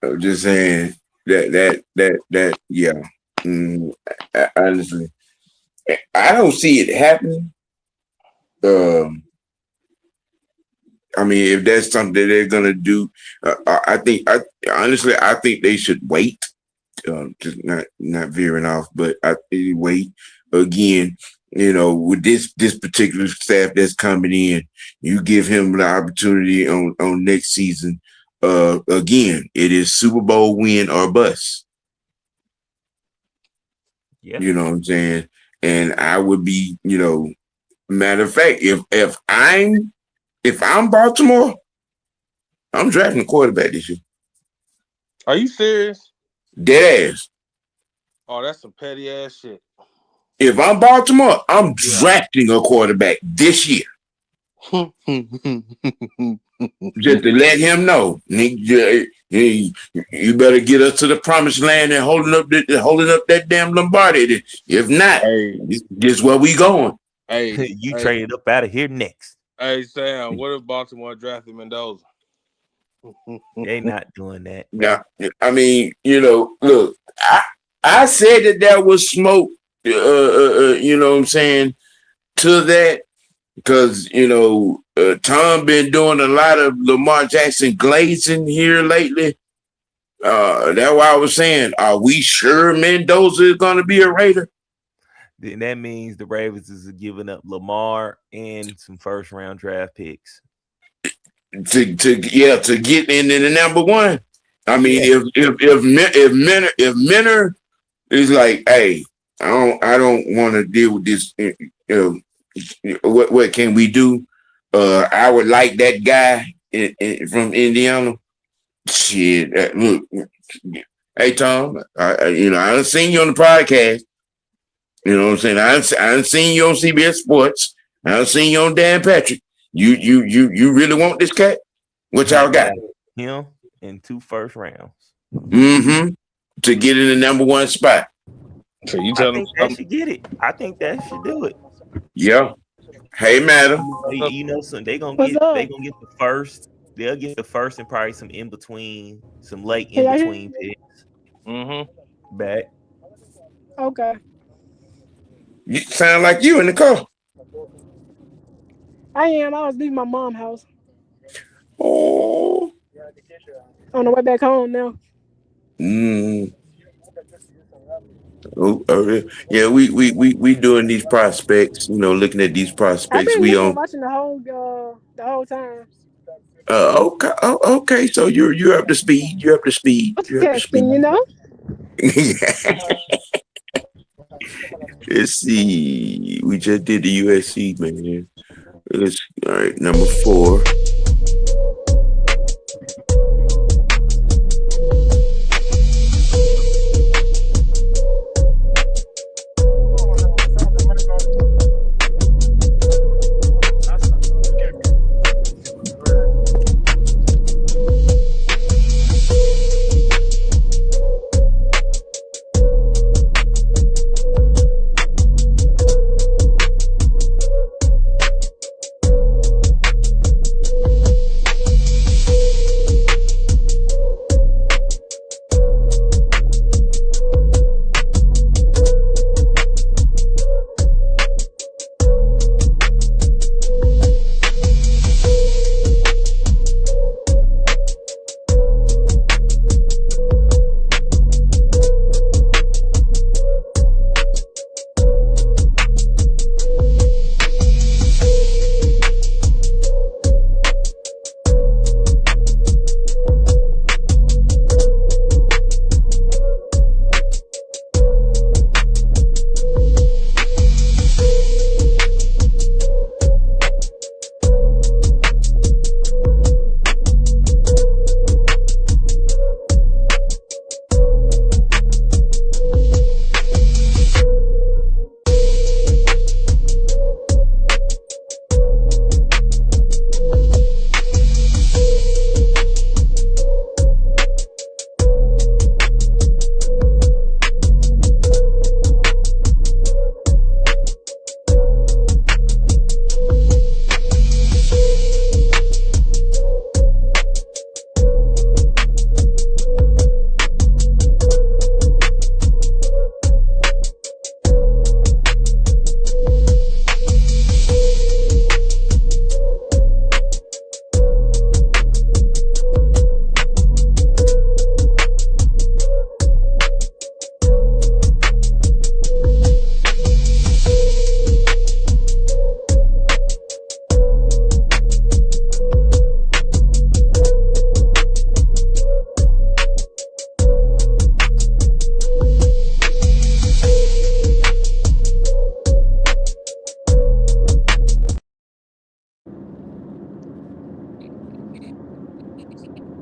Speaker 1: I'm just saying that yeah. Honestly, I don't see it happening. I mean, if that's something that they're gonna do, I think they should wait. Just not veering off, but I think wait again. With this particular staff that's coming in, you give him the opportunity on next season. Again, it is Super Bowl win or bust.
Speaker 2: Yeah.
Speaker 1: You know what I'm saying? And I would be, matter of fact, if I'm Baltimore, I'm drafting a quarterback this year.
Speaker 3: Are you serious?
Speaker 1: Dead ass.
Speaker 3: Oh, that's some petty ass shit.
Speaker 1: If I'm Baltimore, I'm drafting a quarterback this year. Just to let him know, you better get us to the promised land and holding up that damn Lombardi. If not, this where we going.
Speaker 2: Hey, you traded up out of here next.
Speaker 3: Hey, Sam, what if Baltimore drafted Mendoza?
Speaker 2: They not doing that.
Speaker 1: Yeah, I mean, look, I said that was smoke. You know what I'm saying, to that, because Tom been doing a lot of Lamar Jackson glazing here lately. That's why I was saying, are we sure Mendoza is going to be a Raider?
Speaker 2: Then that means the Ravens is giving up Lamar and some first round draft picks
Speaker 1: to get into the number one. I mean, if Minner is like, hey, I don't want to deal with this. What can we do? I would like that guy from Indiana. Shit, look, hey Tom, I done seen you on the podcast. You know what I'm saying? I done seen you on CBS Sports. I done seen you on Dan Patrick. You really want this cat? What y'all got?
Speaker 2: Him in 2 first rounds.
Speaker 1: Mm-hmm. To get in the number one spot.
Speaker 3: So you tell
Speaker 2: them that should get it. I think that should do it.
Speaker 1: Yeah. Hey, madam.
Speaker 2: So they gonna get the first. They'll get the first and probably some in between, some late in between picks.
Speaker 3: Mm-hmm.
Speaker 2: Back.
Speaker 4: Okay.
Speaker 1: You sound like you in the car.
Speaker 4: I am. I was leaving my mom's house
Speaker 1: Oh.
Speaker 4: on the way back home now.
Speaker 1: Mm. Yeah, we doing these prospects, looking at these
Speaker 4: I've
Speaker 1: prospects.
Speaker 4: been
Speaker 1: We
Speaker 4: listening,
Speaker 1: on
Speaker 4: watching the whole time.
Speaker 1: okay, okay. So you're up to speed. You're up to speed.
Speaker 4: What's
Speaker 1: You're up to
Speaker 4: testing, you
Speaker 1: speed.
Speaker 4: know?
Speaker 1: Let's see. We just did the USC, man. Let's all right, number 4.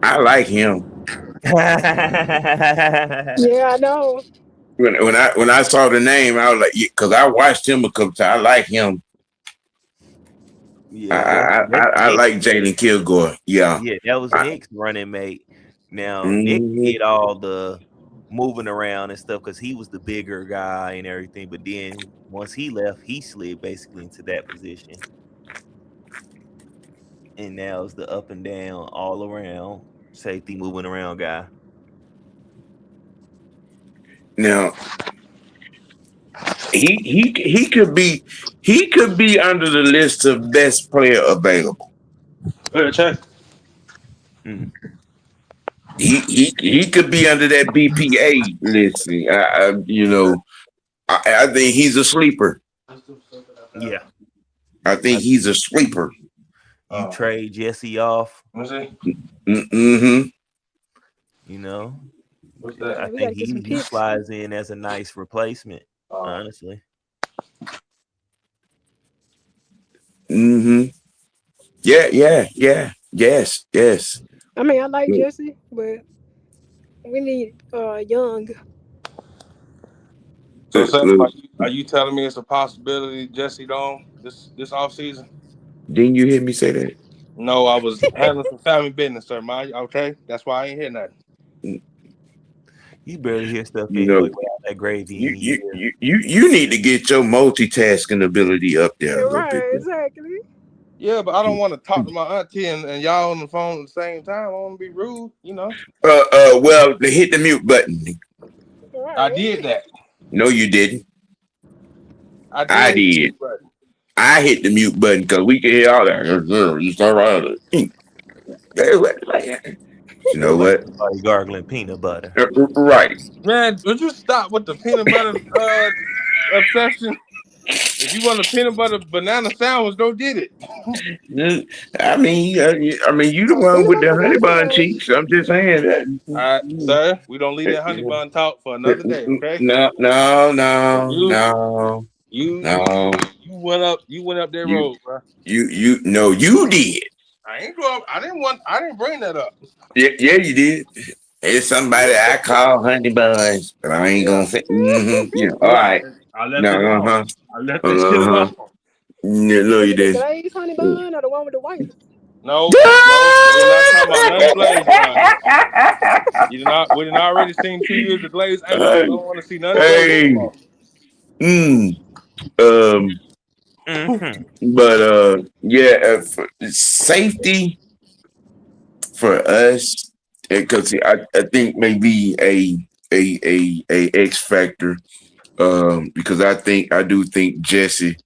Speaker 1: I like him.
Speaker 4: Yeah, I know.
Speaker 1: When I saw the name, I was like, because I watched him a couple times. I like him.
Speaker 2: Yeah,
Speaker 1: I like Jalen Kilgore. Yeah.
Speaker 2: yeah, that was Nick's running mate. Now Nick
Speaker 1: Mhm.
Speaker 2: did all the moving around and stuff because he was the bigger guy and everything. But then once he left, he slid basically into that position. And now it's the up and down all around safety moving around guy.
Speaker 1: Now he could be under the list of best player available.
Speaker 3: Check.
Speaker 2: Mm.
Speaker 1: He could be under that BPA list. I think he's a sleeper.
Speaker 2: Yeah.
Speaker 1: I think he's a sleeper.
Speaker 2: You trade Jesse off.
Speaker 1: Mm-hmm.
Speaker 2: You know,
Speaker 3: What's that?
Speaker 2: I think he flies in as a nice replacement. Honestly.
Speaker 1: Mm-hmm. Yeah. Yes.
Speaker 4: I mean, I like Jesse, but we need Young.
Speaker 3: So, Sam, are you telling me it's a possibility Jesse Dome this offseason?
Speaker 1: Didn't you hear me say that?
Speaker 3: No, I was handling some family business, sir. Okay, that's why I ain't hear nothing.
Speaker 2: You barely hear stuff
Speaker 1: You
Speaker 2: anyway.
Speaker 1: know,
Speaker 2: That gravy.
Speaker 1: you need to get your multitasking ability up there a little bit.
Speaker 4: Exactly.
Speaker 3: Yeah, but I don't want to talk to my auntie and y'all on the phone at the same time. I want to be rude,
Speaker 1: Well, hit the mute button.
Speaker 4: Right.
Speaker 3: I did that.
Speaker 1: No, you didn't.
Speaker 3: I did.
Speaker 1: I hit the mute button because we can hear all that. You start right. You know what?
Speaker 2: Like gargling peanut butter.
Speaker 1: Right.
Speaker 3: Man, would you stop with the peanut butter obsession? If you want a peanut butter banana sandwich, go get it.
Speaker 1: I mean, you the one with the honey bun cheeks. I'm just saying that.
Speaker 3: All right, sir. We don't leave that honey bun talk for another day, okay?
Speaker 1: No.
Speaker 3: You went up that road, bro.
Speaker 1: You did.
Speaker 3: I ain't go up. I didn't bring that up.
Speaker 1: Yeah, you did. It's somebody I call honey buns, but I ain't gonna say. Yeah, all right.
Speaker 3: I left it alone. I left that shit alone.
Speaker 1: Yeah, no, you did.
Speaker 4: The glazed honey bun or the one with the white?
Speaker 3: No, we're not talking about none glazed bun. We did already seen 2 years of glazed angles. I don't want to see none of
Speaker 1: But yeah, for safety for us, because I think maybe a X factor. Because I do think Jesse,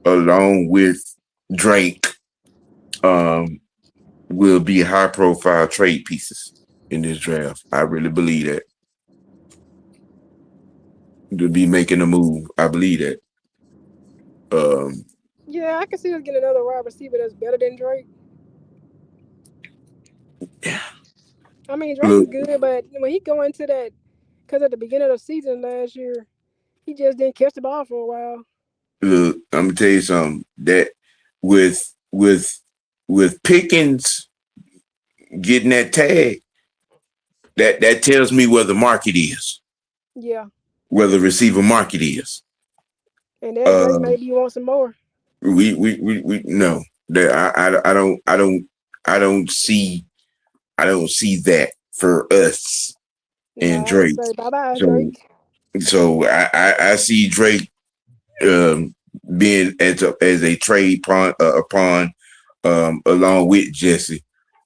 Speaker 1: along with Drake, will be high profile trade pieces in this draft. I really believe that. To be making a move, I believe that.
Speaker 4: Yeah, I can see us getting another wide receiver that's better than Drake.
Speaker 1: Yeah.
Speaker 4: I mean, Drake is good, but when he go into that, because at the beginning of the season last year, he just didn't catch the ball for a while.
Speaker 1: Look, I'm gonna tell you something. That with Pickens getting that tag, that tells me where the market is.
Speaker 4: Yeah.
Speaker 1: Where the receiver market is.
Speaker 4: And then Drake maybe you want some more.
Speaker 1: We no. I don't see that for us and Drake.
Speaker 4: Bye-bye, Drake.
Speaker 1: So I see Drake being as a trade pawn along with Jesse.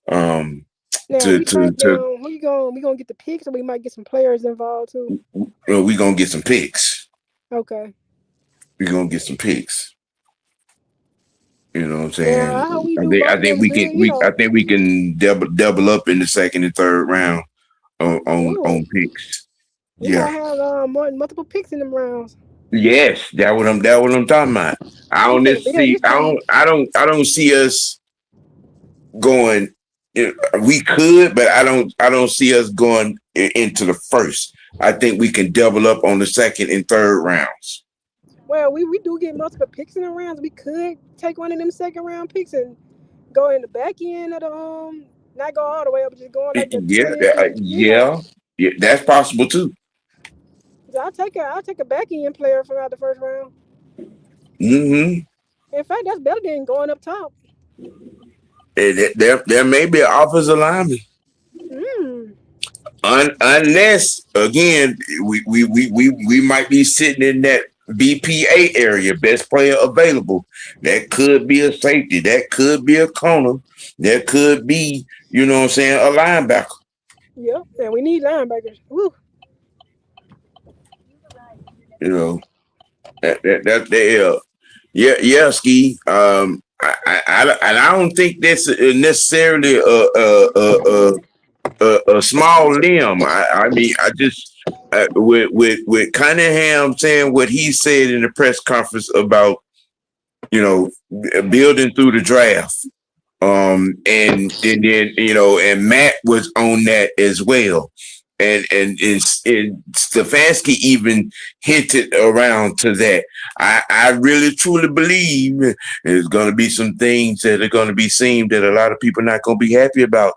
Speaker 4: Now, we gonna get the picks, or we might get some players involved too.
Speaker 1: We gonna get some picks.
Speaker 4: Okay.
Speaker 1: We gonna get some picks. You know what I'm saying?
Speaker 4: Yeah,
Speaker 1: I think we can double up in the second and third round on picks.
Speaker 4: We might have multiple picks in them rounds.
Speaker 1: Yes, that what I'm talking about. I don't see us going. We could, but I don't see us going into the first. I think we can double up on the second and third rounds.
Speaker 4: Well, we do get multiple picks in the rounds. We could take one of them second round picks and go in the back end of the not go all the way up, just going like
Speaker 1: the yeah, that's possible too.
Speaker 4: I'll take a back end player from out the first round.
Speaker 1: In
Speaker 4: fact, that's better than going up top.
Speaker 1: There may be an offensive lineman. Unless again we might be sitting in that BPA area, best player available. That could be a safety. That could be a corner. That could be, you know what I'm saying, a linebacker.
Speaker 4: Yep, and we need linebackers. Woo.
Speaker 1: You know, yeah, Ski. I don't think that's necessarily a small limb. I mean, I just with Cunningham saying what he said in the press conference about, you know, building through the draft, and then and Matt was on that as well. And Stefanski even hinted around to that. I really truly believe there's going to be some things that are going to be seen that a lot of people are not going to be happy about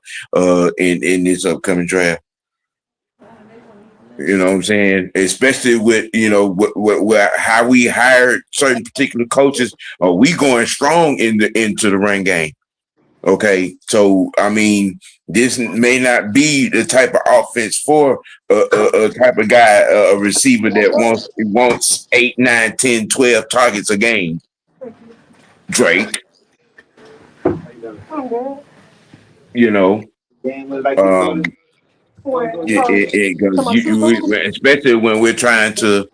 Speaker 1: in this upcoming draft. You know what I'm saying? Especially with, you know, how we hired certain particular coaches. Are we going strong into the run game? Okay, so I mean, this may not be the type of offense for a type of guy, a receiver that wants 8, 9, 10, 12 targets a game. Drake, you know, especially when we're trying to,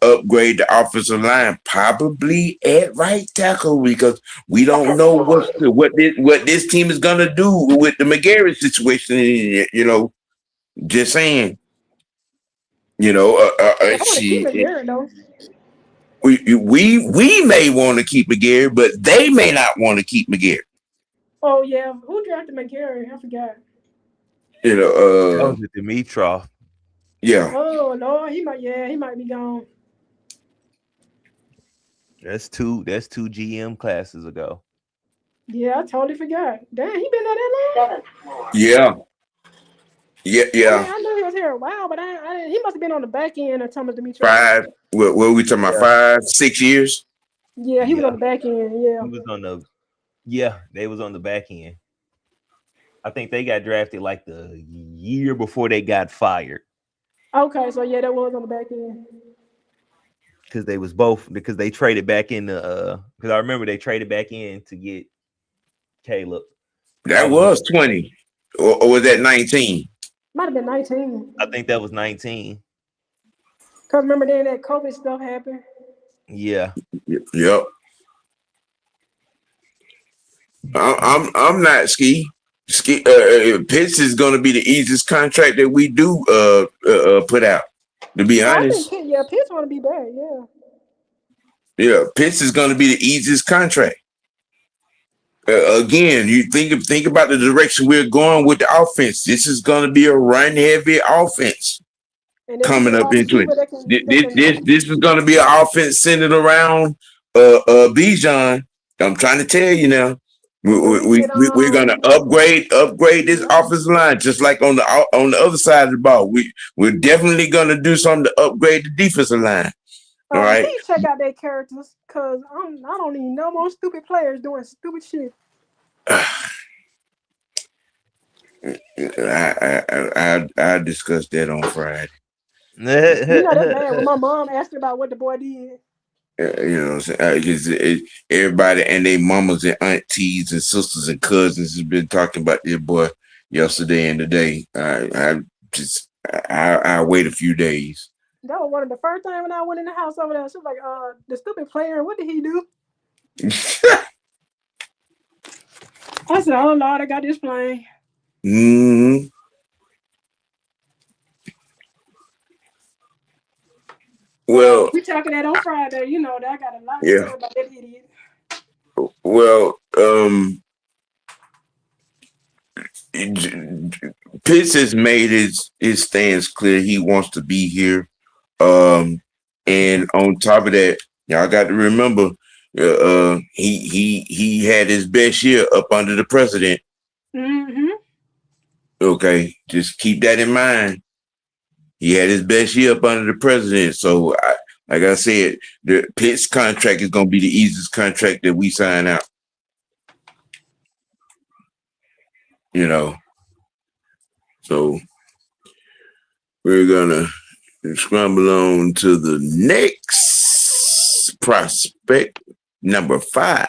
Speaker 1: upgrade the offensive line, probably at right tackle, because we don't know what this team is gonna do with the McGarry situation. You know, just saying. You know,
Speaker 4: I want to keep McGarry though.
Speaker 1: We may want to keep McGarry, but they may not want to keep McGarry.
Speaker 4: Oh yeah, who drafted McGarry? I forgot.
Speaker 1: You know,
Speaker 2: that was Dimitrov.
Speaker 1: Yeah.
Speaker 4: Oh no, he might be gone.
Speaker 2: That's two GM classes ago.
Speaker 4: Yeah, I totally forgot. Damn, he been there that long?
Speaker 1: Yeah.
Speaker 4: I knew he was here a while, but he must have been on the back end of Thomas Dimitrov.
Speaker 1: 5. What we talking about? 5, 6 years?
Speaker 4: Yeah, he was on the back end. Yeah,
Speaker 2: he was on the. Yeah, they was on the back end. I think they got drafted like the year before they got fired.
Speaker 4: Okay, so yeah, that was on the back end.
Speaker 2: Because they traded back in the because I remember they traded back in to get Caleb.
Speaker 1: That was 20. Or was that 19?
Speaker 4: Might have been 19.
Speaker 2: I think that was 19.
Speaker 4: Cause remember then that COVID stuff happened.
Speaker 2: Yeah.
Speaker 1: Yep. I'm not ski. Pitts is going to be the easiest contract that we do put out. To be honest,
Speaker 4: Pitts want to be back.
Speaker 1: Yeah, Pitts is going to be the easiest contract. Again, you think about the direction we're going with the offense. This is going to be a run-heavy offense coming up into it. This is going to be an offense centered around Bijan. I'm trying to tell you now. We're going to upgrade this offensive line, just like on the other side of the ball. We're definitely going to do something to upgrade the defensive line. All right.
Speaker 4: Please check out their characters, cause I don't need no more stupid players doing stupid shit.
Speaker 1: I discussed that on Friday.
Speaker 4: You know that's bad when my mom asked about what the boy did.
Speaker 1: You know what I'm saying? Everybody and their mamas and aunties and sisters and cousins has been talking about this boy yesterday and today. I wait a few days.
Speaker 4: That was one of the first time when I went in the house over there. She was like, the stupid player, what did he do? I said, oh Lord, I got this plane.
Speaker 1: Mm-hmm. Well,
Speaker 4: we talking that on Friday. You know that I got a lot to say about that idiot.
Speaker 1: Well, Pitts has made his stance clear. He wants to be here. And on top of that, y'all got to remember, he had his best year up under the president.
Speaker 4: Mm-hmm.
Speaker 1: Okay, just keep that in mind. He had his best year up under the president. So, like I said, the Pitts contract is going to be the easiest contract that we sign out. You know, so we're going to scramble on to the next prospect, number 5.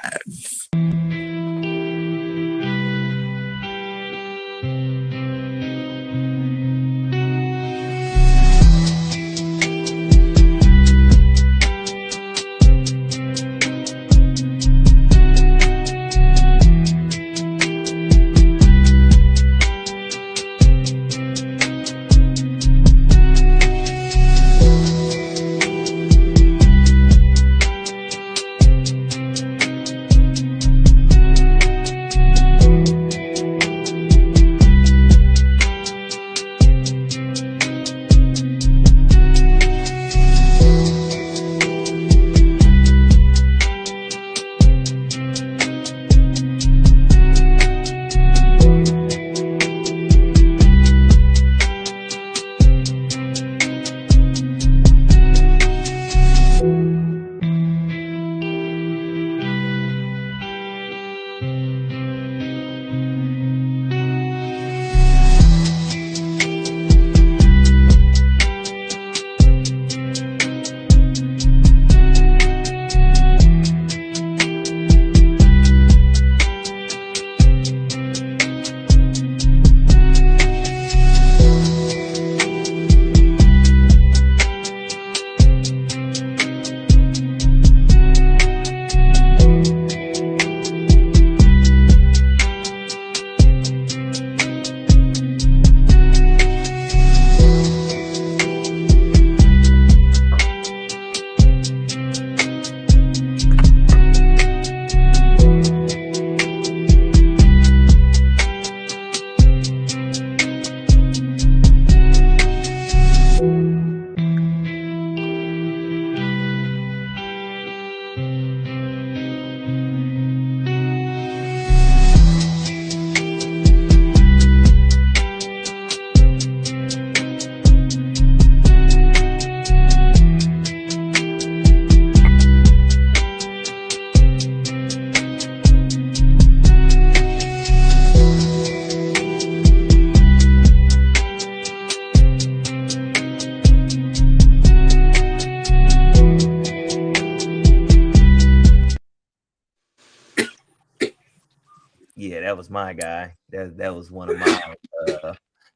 Speaker 2: That was my guy. That was one of my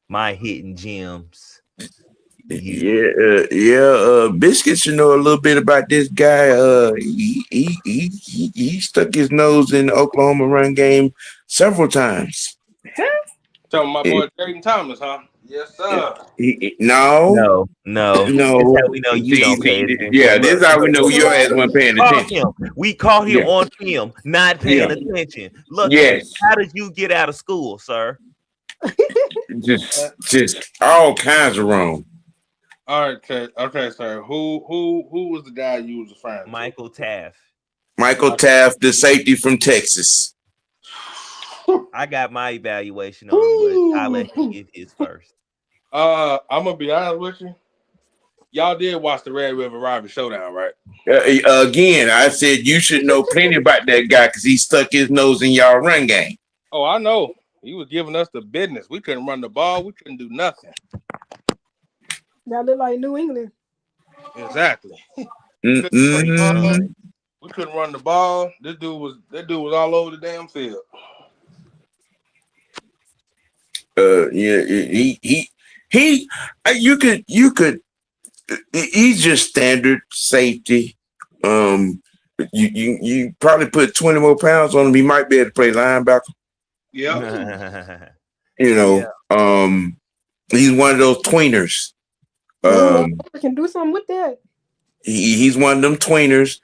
Speaker 2: my hidden gems.
Speaker 1: Biscuit should know a little bit about this guy. He stuck his nose in the Oklahoma run game several times.
Speaker 3: Talking my boy Jaden Thomas, huh? Yes, sir.
Speaker 1: No.
Speaker 2: That's how we know you don't pay attention.
Speaker 1: Yeah, this is how we know your ass wasn't paying attention.
Speaker 2: We caught him on film, not paying attention. Look, how did you get out of school, sir?
Speaker 1: Just all kinds of wrong.
Speaker 3: All right, okay, sir. Who was the guy you was referring to?
Speaker 2: Michael Taft.
Speaker 1: Michael Taft, the safety from Texas.
Speaker 2: I got my evaluation on him, but I'll let him give his first.
Speaker 3: I'm gonna be honest with you. Y'all did watch the Red River Robbery Showdown, right?
Speaker 1: Again, I said you should know plenty about that guy because he stuck his nose in y'all run game.
Speaker 3: Oh, I know. He was giving us the business. We couldn't run the ball. We couldn't do nothing.
Speaker 4: That look like New England.
Speaker 3: Exactly. We couldn't run the ball. That dude was all over the damn field. You could. He's just standard safety. You probably put 20 more pounds on him. He might be able to play linebacker. Yeah. He's one of those tweeners.
Speaker 4: Can do something with that.
Speaker 1: He's one of them tweeners.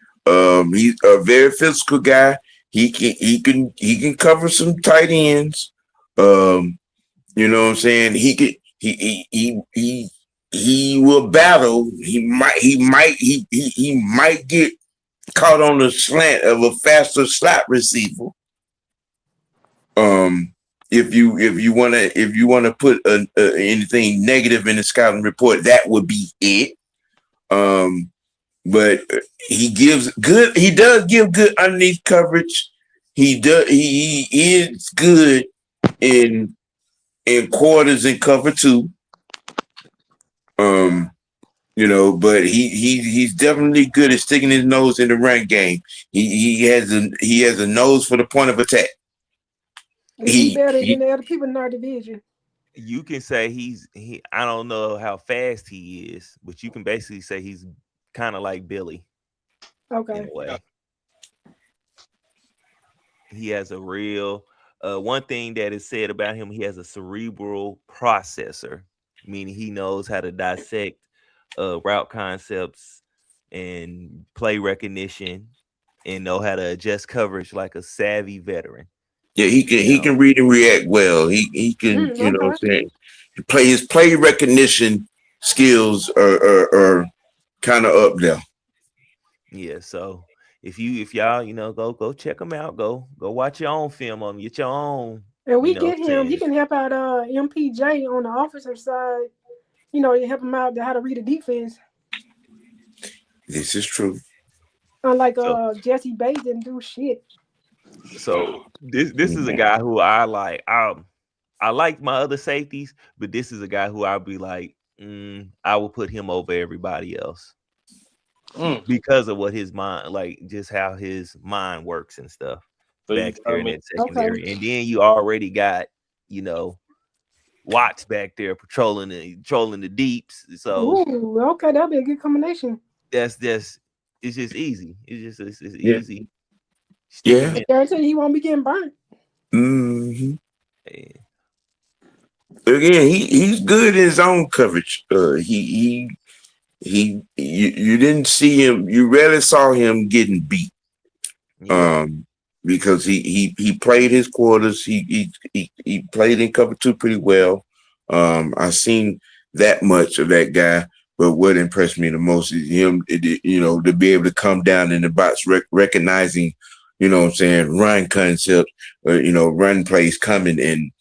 Speaker 1: He's a very physical guy. He can cover some tight ends. You know what I'm saying? He will battle. He might get caught on the slant of a faster slot receiver. If you wanna put anything negative in the scouting report, that would be it. But he does give good underneath coverage. He is good in quarters and cover too. But he's definitely good at sticking his nose in the run game. He has a nose for the point of attack.
Speaker 4: He's better than the other people in our division.
Speaker 2: You can say I don't know how fast he is, but you can basically say he's kind of like Billy.
Speaker 4: Okay.
Speaker 2: In a way. He has a real one thing that is said about him, he has a cerebral processor, meaning he knows how to dissect route concepts and play recognition and know how to adjust coverage like a savvy veteran.
Speaker 1: Yeah, he can read and react well. He can, know what I'm saying? His play recognition skills are kind of up there.
Speaker 2: Yeah, so if y'all, go check him out, go watch your own film on him, get your own.
Speaker 4: And we get him, he can help out MPJ on the offensive side. You help him out to how to read a defense.
Speaker 1: This is true.
Speaker 4: Unlike Jesse Bates didn't do shit.
Speaker 2: So this is a guy who I like. I like my other safeties, but this is a guy who I'll be like, I will put him over everybody else because of what his mind, like just how his mind works and stuff. So back there in that secondary, and then you already got Watts back there patrolling the deeps. So
Speaker 4: that'll be a good combination.
Speaker 2: It's just easy. It's easy.
Speaker 1: Yeah.
Speaker 4: I guarantee he won't be getting burnt.
Speaker 1: Mm-hmm. Yeah. Again, he's good in his own coverage. You didn't see him. You rarely saw him getting beat. Yeah. Because he played his quarters. He played in cover two pretty well. I've seen that much of that guy. But what impressed me the most is him, to be able to come down in the box, recognizing, run concepts, run plays coming and,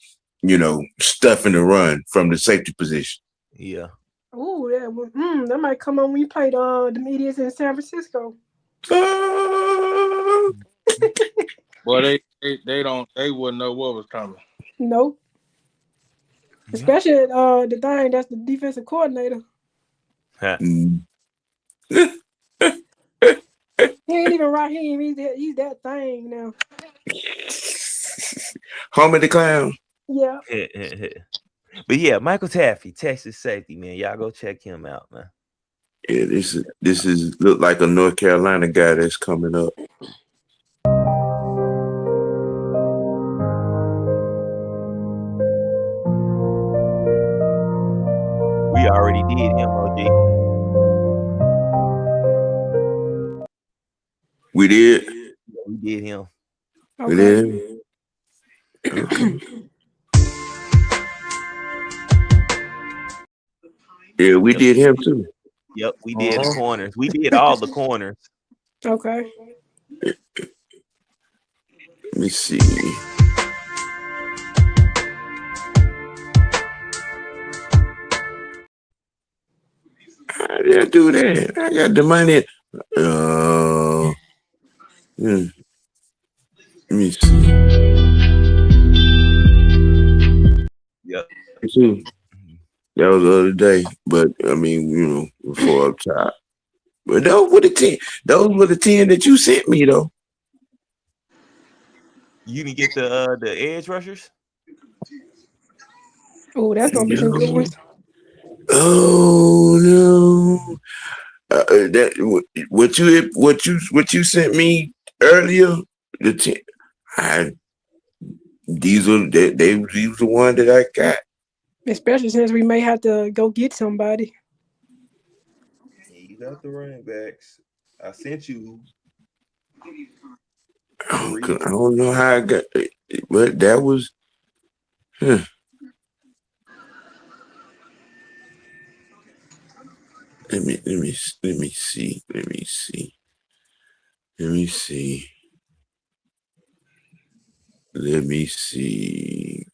Speaker 1: stuffing the run from the safety position.
Speaker 2: Yeah.
Speaker 4: Oh, yeah. That might come on when you played the Medias in San Francisco.
Speaker 3: Well, they wouldn't know what was coming.
Speaker 4: Nope. Especially the thing that's the defensive coordinator. He ain't even Raheem. He's that thing now.
Speaker 1: Homie the Clown.
Speaker 4: Yeah.
Speaker 2: But yeah, Michael Taffy, Texas safety, man. Y'all go check him out, man.
Speaker 1: Yeah, this is look like a North Carolina guy that's coming up.
Speaker 2: We already did him, OG.
Speaker 1: We did.
Speaker 2: We did him.
Speaker 1: We did. Okay. Yeah, we did him too.
Speaker 2: Yep, we did the corners. We did all the corners.
Speaker 4: Okay.
Speaker 1: Let me see. How did I do that? I got the money. Let me see.
Speaker 2: Yep.
Speaker 1: That was the other day, but I mean, before up top. But those were the 10. Those were the 10 that you sent me, though.
Speaker 2: You didn't get the edge rushers?
Speaker 4: Oh, that's gonna be some good ones.
Speaker 1: Oh no! That what you sent me earlier. The 10. These were the one that I got.
Speaker 4: Especially since we may have to go get somebody.
Speaker 2: You got the running backs. I sent you.
Speaker 1: I don't know how I got it, but that was. Let me see.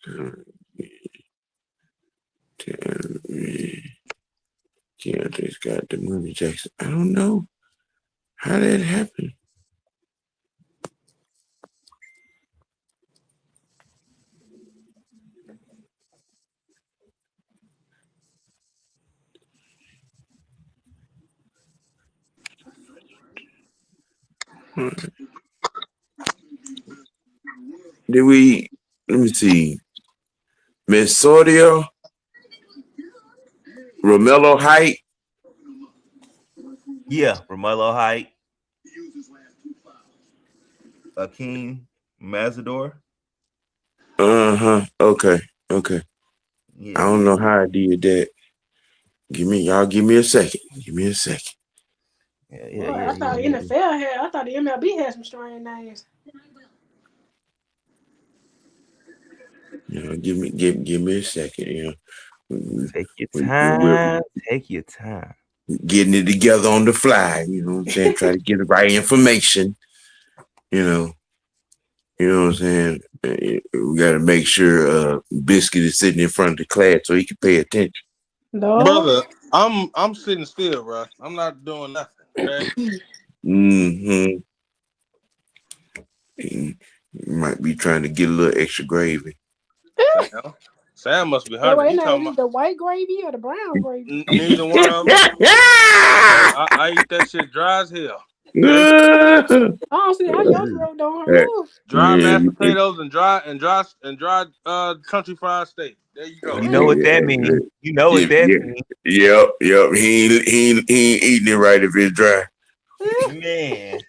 Speaker 1: Keandre's got the money, Jackson. I don't know how that happened. Let me see. Miss Sordio, Romello Height.
Speaker 2: Yeah, Romello Height. Akeem Mazador.
Speaker 1: Okay.
Speaker 2: Yeah,
Speaker 1: I don't know how I did that. Give me a second.
Speaker 2: Yeah.
Speaker 4: I thought NFL had. I thought the MLB had some strange names.
Speaker 1: Give me a second.
Speaker 2: Take your time. Take your time.
Speaker 1: Getting it together on the fly. You know what I'm saying? Try to get the right information. You know what I'm saying? We got to make sure Biscuit is sitting in front of the class so he can pay attention.
Speaker 4: No,
Speaker 3: brother, I'm sitting still, bro. I'm not doing nothing. Okay?
Speaker 1: Mm-hmm. You might be trying to get a little extra gravy.
Speaker 3: Sam must be hungry.
Speaker 4: wait, now, is it the white gravy or the brown gravy?
Speaker 3: Neither one of them. I eat that shit dry as hell.
Speaker 4: I don't see how your throat don't hurt.
Speaker 3: Dry mashed potatoes and dry country fried steak. There you go.
Speaker 2: You know what that means. You know what that means.
Speaker 1: Yep. He ain't eating it right if it's dry.
Speaker 2: Man.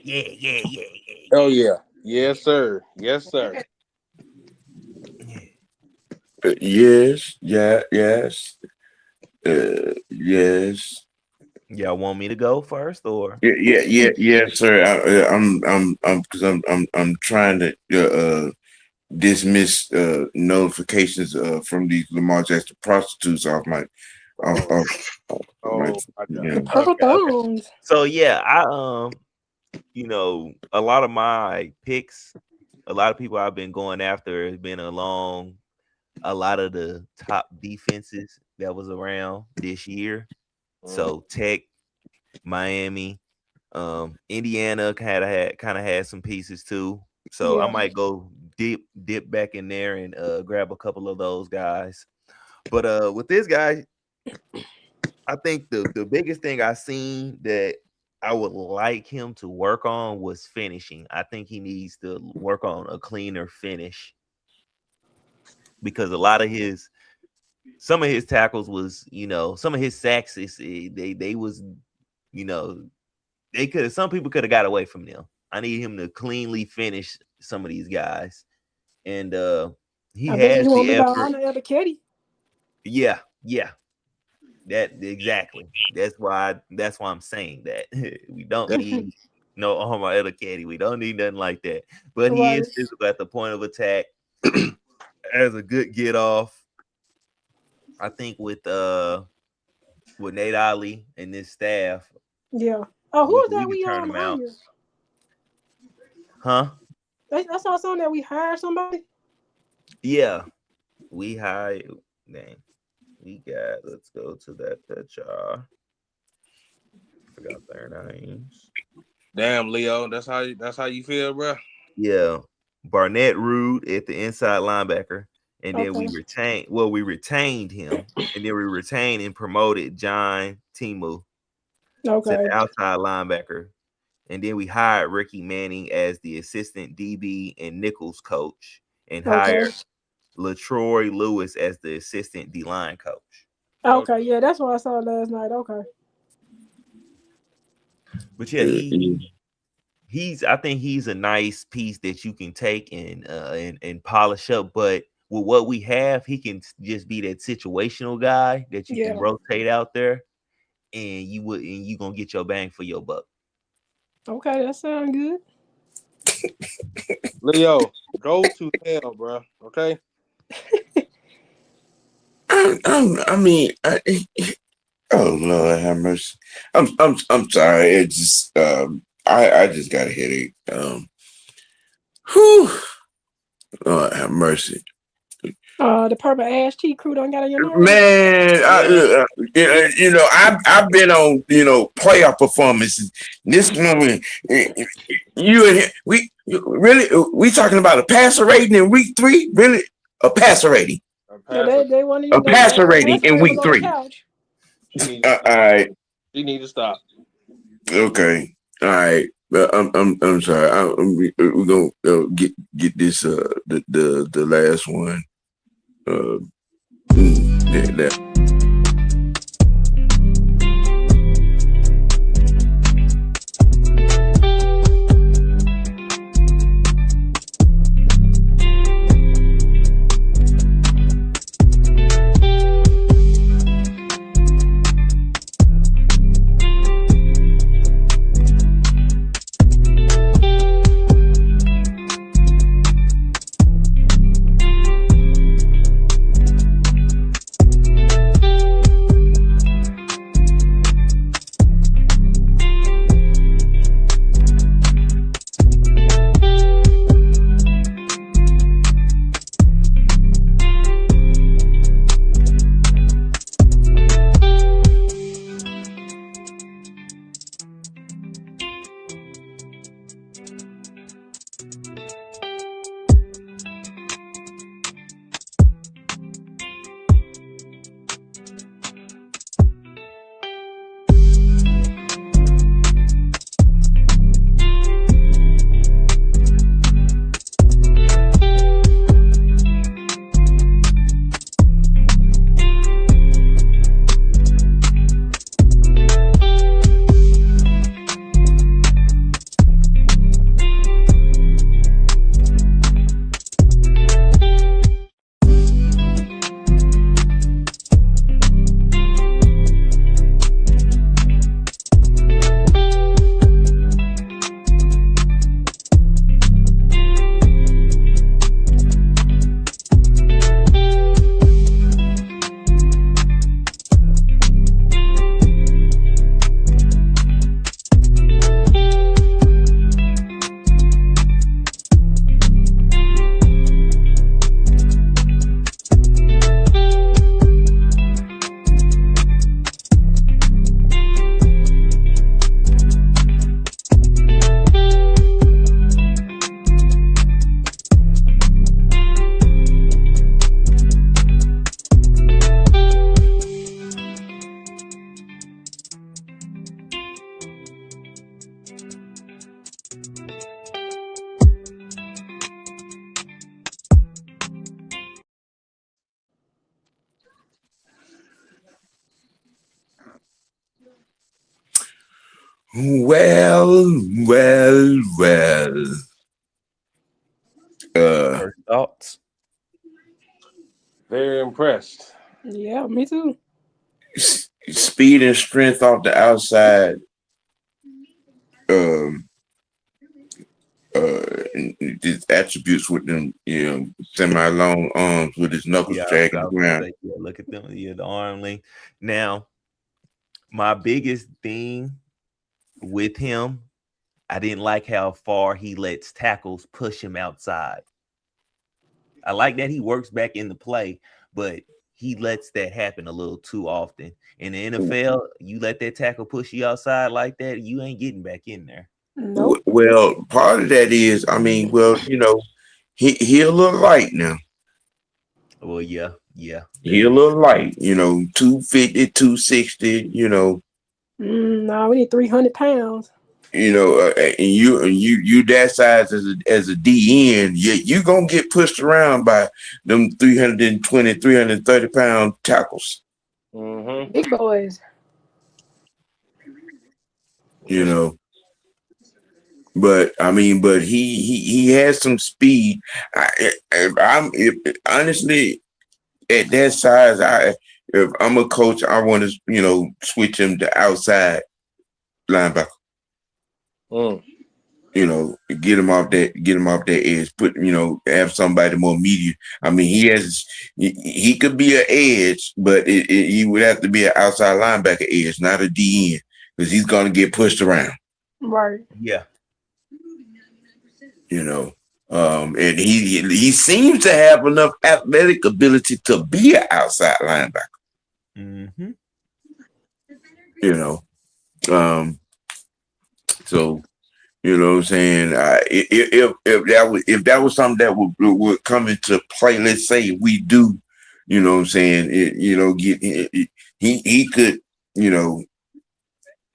Speaker 2: Yeah.
Speaker 3: Oh yeah. Yes, sir. Yes, sir.
Speaker 1: Yes, yes, yes.
Speaker 2: Y'all want me to go first or?
Speaker 1: Yes, sir. Because I'm trying to dismiss notifications from these Lamar Jackson prostitutes off my off,
Speaker 3: Oh,
Speaker 1: off my.
Speaker 3: my
Speaker 1: You
Speaker 3: God.
Speaker 4: The
Speaker 1: know.
Speaker 4: purple
Speaker 3: Okay.
Speaker 4: thongs.
Speaker 2: So yeah, I a lot of my picks, a lot of people I've been going after has been along a lot of the top defenses that was around this year. So Tech, Miami, Indiana kind of had some pieces too. So I
Speaker 4: Yeah.
Speaker 2: might go dip back in there and grab a couple of those guys. But with this guy, I think the biggest thing I seen that I would like him to work on was finishing. I think he needs to work on a cleaner finish because a lot of some of his tackles was, some of his sacks they was, some people could have got away from them. I need him to cleanly finish some of these guys. And he
Speaker 4: I bet
Speaker 2: has
Speaker 4: you won't
Speaker 2: the
Speaker 4: be about
Speaker 2: effort.
Speaker 4: Honor Ebiketie.
Speaker 2: Yeah. That exactly. That's why I'm saying that. We don't need no Omar Edekati. We don't need nothing like that. But he
Speaker 4: Right.
Speaker 2: is physical at the point of attack. Has a good get off. I think with Nate Ali and this staff.
Speaker 4: Yeah. Oh, who
Speaker 2: We
Speaker 4: is that
Speaker 2: can turn them out.
Speaker 4: hired?
Speaker 2: Huh?
Speaker 4: I saw something that we hired somebody.
Speaker 2: Yeah. We hired. Dang. Let's go to that picture. Forgot their names.
Speaker 3: Damn, Leo, that's how you feel, bro.
Speaker 2: Yeah, Barnett Rude at the inside linebacker, and then we retained him, and then we retained and promoted John Timu to the outside linebacker, and then we hired Ricky Manning as the assistant DB and Nichols coach, and hired LaTroy Lewis as the assistant D-line coach.
Speaker 4: Okay, yeah, that's what I saw last night. Okay.
Speaker 2: But yeah, I think he's a nice piece that you can take and polish up. But with what we have, he can just be that situational guy that you can rotate out there, and you gonna get your bang for your buck.
Speaker 4: Okay, that sounds good.
Speaker 3: Leo, go to hell, bro. Okay.
Speaker 1: Oh Lord have mercy. I'm sorry. It just I just got a headache. Whew. Lord have mercy.
Speaker 4: The purple ash cheek crew don't got on your nerves.
Speaker 1: Man, I've been on playoff performances. This woman, we talking about a passer rating in week 3? Really, a passer rating?
Speaker 4: They want to
Speaker 1: a passer rating in week 3. All right.
Speaker 3: You need to stop.
Speaker 1: Okay. All right. I'm sorry. We're gonna get this the last one. That. Well.
Speaker 2: First thoughts.
Speaker 3: Very impressed.
Speaker 4: Yeah, me too.
Speaker 1: Speed and strength off the outside. Um, his attributes with them, semi-long arms with his knuckles
Speaker 2: Yeah,
Speaker 1: dragging
Speaker 2: I
Speaker 1: the
Speaker 2: was gonna
Speaker 1: ground.
Speaker 2: say, yeah, look at them. Yeah, the arm length. Now, my biggest thing with him, I didn't like how far he lets tackles push him outside. I like that he works back into play, but he lets that happen a little too often. In the NFL, you let that tackle push you outside like that, you ain't getting back in there.
Speaker 4: Nope.
Speaker 1: Well, part of that is, he a little light now.
Speaker 2: Well, yeah.
Speaker 1: He a little light, 250, 260,
Speaker 4: No, we need 300 pounds.
Speaker 1: and you that size as a DN, you gonna get pushed around by them 320, 330-pound tackles.
Speaker 3: Mm-hmm.
Speaker 4: Big boys.
Speaker 1: But he has some speed. Honestly, at that size, if I'm a coach, I want to switch him to outside linebacker. Get him off that edge. Have somebody more medium. I mean, he could be an edge, but he would have to be an outside linebacker edge, not a DN, because he's gonna get pushed around.
Speaker 4: Right.
Speaker 2: Yeah.
Speaker 1: And he seems to have enough athletic ability to be an outside linebacker.
Speaker 2: Mm-hmm.
Speaker 1: So you know what I'm saying? If that was something that would come into play, let's say we do, you know what I'm saying? He could,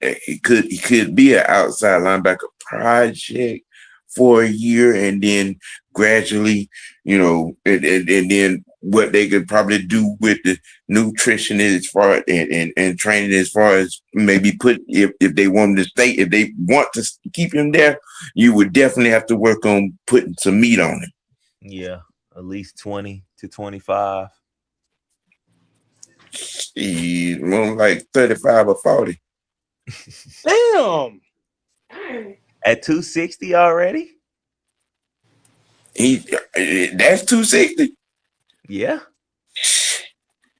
Speaker 1: he could be an outside linebacker project for a year, and then gradually, and then what they could probably do with the nutrition as far and training as far as maybe put if they want him to stay, if they want to keep him there, you would definitely have to work on putting some meat on him.
Speaker 2: Yeah, at least 20 to 25.
Speaker 1: He's more like 35 or 40.
Speaker 3: Damn.
Speaker 2: At 260 already?
Speaker 1: That's 260.
Speaker 2: Yeah.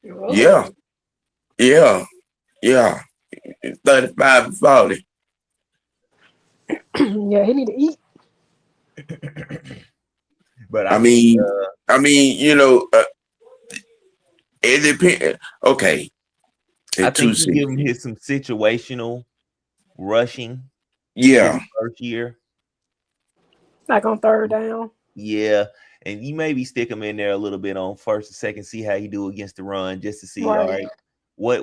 Speaker 4: Whoa.
Speaker 1: Yeah. 35 and 40.
Speaker 4: Yeah, he need to eat.
Speaker 2: But
Speaker 1: I mean, it depends. Okay.
Speaker 2: I think you give him some situational rushing.
Speaker 1: Yeah.
Speaker 2: First year.
Speaker 4: Like on third down.
Speaker 2: Yeah. And you maybe stick him in there a little bit on first and second, see how he do against the run, just to see,
Speaker 4: right.
Speaker 2: All right,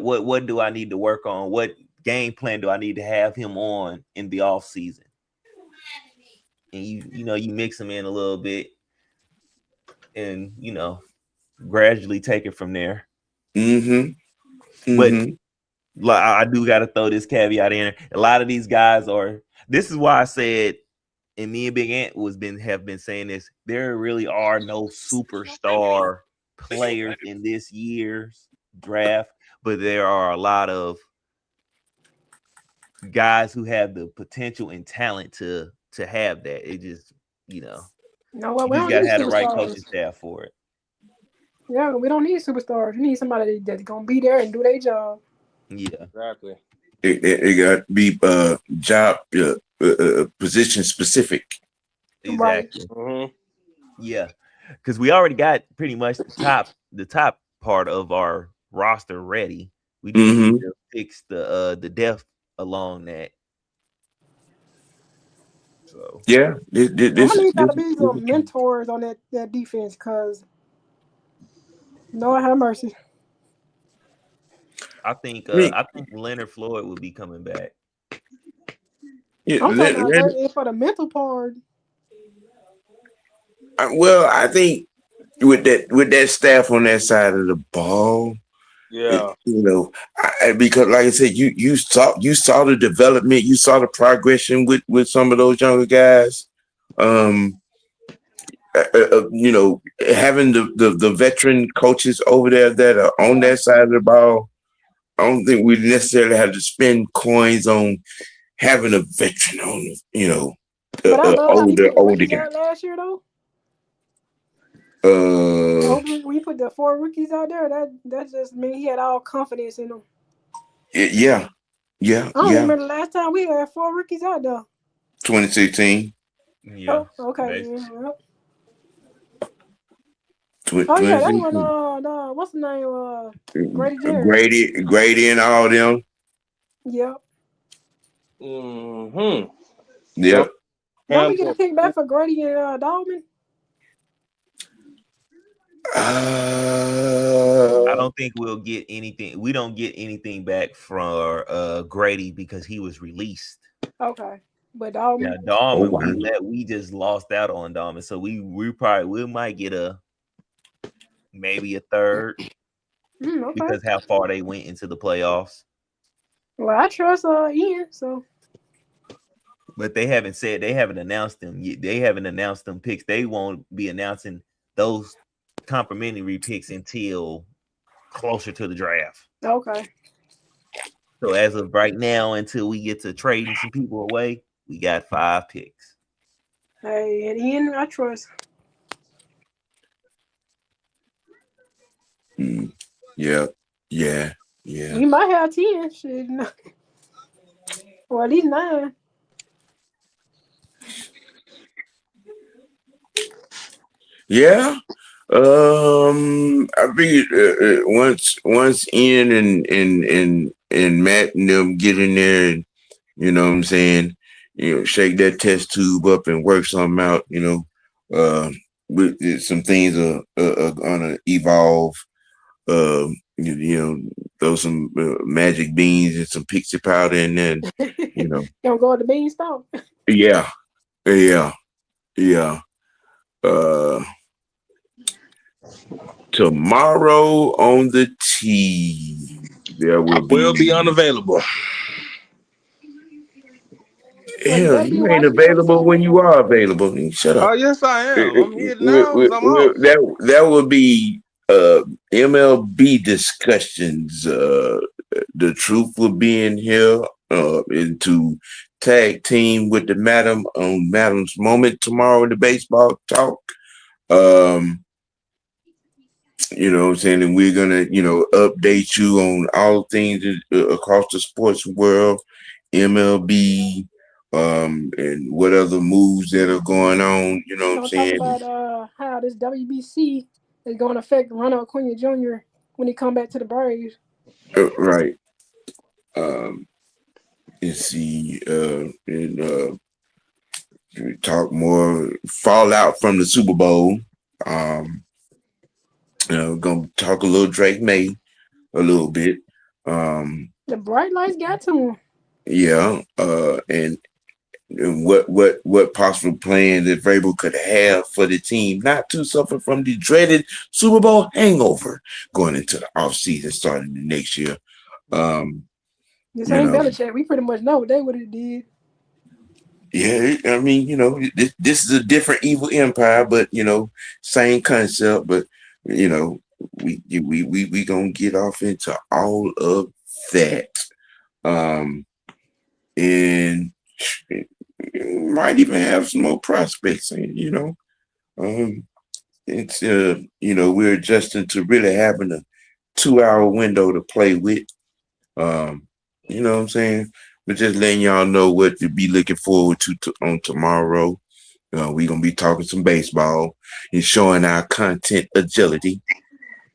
Speaker 2: what do I need to work on? What game plan do I need to have him on in the off season? And you mix him in a little bit and gradually take it from there. But I do got to throw this caveat in. A lot of these guys this is why I said, and me and Big Ant have been saying this, there really are no superstar players in this year's draft, but there are a lot of guys who have the potential and talent to have that. It just,
Speaker 4: no,
Speaker 2: we just gotta have the right coaching staff for it.
Speaker 4: Yeah, we don't need superstars. We need somebody that's gonna be there and do their job.
Speaker 2: Yeah,
Speaker 3: exactly.
Speaker 1: It got to be job position specific.
Speaker 2: Exactly.
Speaker 3: Right.
Speaker 2: Yeah, because we already got pretty much the top part of our roster ready. We just need to fix the depth along that. So
Speaker 1: yeah,
Speaker 4: I need to be some mentors on that defense, because Lord have mercy.
Speaker 2: I think Leonard Floyd will be coming back.
Speaker 1: Yeah,
Speaker 4: I'm talking about for the mental part.
Speaker 1: Well, I think with that staff on that side of the ball,
Speaker 3: Yeah.
Speaker 1: Because like I said, you saw the development, you saw the progression with some of those younger guys. Having the veteran coaches over there that are on that side of the ball, I don't think we necessarily have to spend coins on having a veteran on,
Speaker 4: But I love how he put the
Speaker 1: older
Speaker 4: rookies
Speaker 1: guy.
Speaker 4: out last year, though. We put the 4 rookies out there. That just mean he had all confidence in them.
Speaker 1: Yeah.
Speaker 4: I don't remember the last time we had 4 rookies out there.
Speaker 1: 2016.
Speaker 2: Yeah.
Speaker 4: Oh, okay. Yeah.
Speaker 1: Yeah,
Speaker 4: that one. What's the name? Grady Jarrett.
Speaker 1: Grady, and all them.
Speaker 4: Yep.
Speaker 3: Mm-hmm.
Speaker 1: Yep.
Speaker 4: Don't we get a pick back for Grady and Dogman?
Speaker 2: I don't think we'll get anything. We don't get anything back from Grady because he was released.
Speaker 4: Okay, but Dogman.
Speaker 2: Yeah, Dogman. We just lost out on Dogman, so we might get maybe a third because how far they went into the playoffs.
Speaker 4: Well, I trust Ian, so.
Speaker 2: But they haven't announced them. They haven't announced them picks. They won't be announcing those complimentary picks until closer to the draft.
Speaker 4: Okay.
Speaker 2: So as of right now, until we get to trading some people away, we got 5 picks.
Speaker 4: Hey, and Ian, I trust.
Speaker 1: Yeah.
Speaker 4: We might have 10. Shit. Or at least 9.
Speaker 1: Yeah. I think once Ian and Matt and them get in there and you know what I'm saying, shake that test tube up and work something out, with some things are gonna evolve. Throw some magic beans and some pixie powder in there,
Speaker 4: Don't go to the beanstalk.
Speaker 1: Yeah. Tomorrow on the T, there will
Speaker 3: be unavailable.
Speaker 1: Hell, you ain't available when you are available. Shut up.
Speaker 3: Oh, yes, I am. I'm here now because I'm off.
Speaker 1: That would be MLB discussions. The truth will be in here into tag team with the Madam on Madam's Moment tomorrow in the baseball talk. You know what I'm saying? And we're going to, update you on all things across the sports world, MLB, and what other moves that are going on. You know what I'm saying?
Speaker 4: Talk about how this WBC is going to affect Ronald Acuna Jr. when he come back to the Braves.
Speaker 1: Right. Let's see. And talk more fallout from the Super Bowl. Gonna talk a little Drake May, a little bit.
Speaker 4: The bright lights got to him.
Speaker 1: Yeah, and what possible plans that Vrabel could have for the team not to suffer from the dreaded Super Bowl hangover going into the offseason starting the next year.
Speaker 4: This ain't Belichick. We pretty much know what they would have did.
Speaker 1: Yeah, I mean, this is a different evil empire, but same concept. But we gonna get off into all of that, and might even have some more prospects. It's we're adjusting to really having a 2-hour window to play with. You know what I'm saying? But just letting y'all know what to be looking forward to on tomorrow. We're going to be talking some baseball and showing our content agility.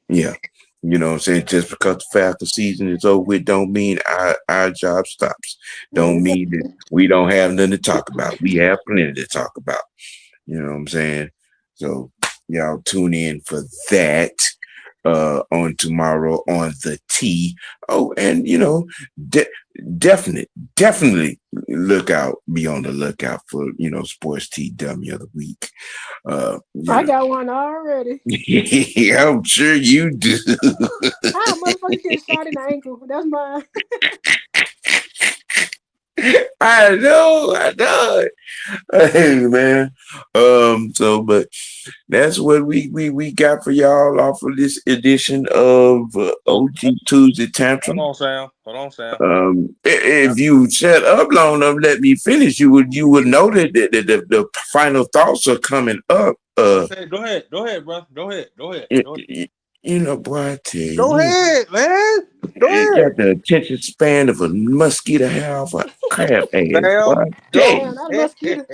Speaker 1: Yeah. You know what I'm saying? Just because the Falcons season is over with don't mean our job stops. Don't mean that we don't have nothing to talk about. We have plenty to talk about. You know what I'm saying? So y'all tune in for that. on tomorrow on the T. Oh, and definitely be on the lookout for Sports Tea Dummy of the Week.
Speaker 4: I got one already.
Speaker 1: I'm sure you do.
Speaker 4: Motherfucker get shot in the ankle. That's mine.
Speaker 1: I know. Hey man. But that's what we got for y'all off of this edition of OG Tuesday Tantrum.
Speaker 3: Hold on, Sam.
Speaker 1: If you shut up long enough, let me finish. You would know that the final thoughts are coming up.
Speaker 3: Okay, go ahead, bro. Go ahead.
Speaker 1: Boy, I tell you.
Speaker 3: Go ahead, man. Go
Speaker 1: You
Speaker 3: ahead.
Speaker 1: got the attention span of a mosquito hair off a crab ass. Boy.
Speaker 4: Damn, that mosquito.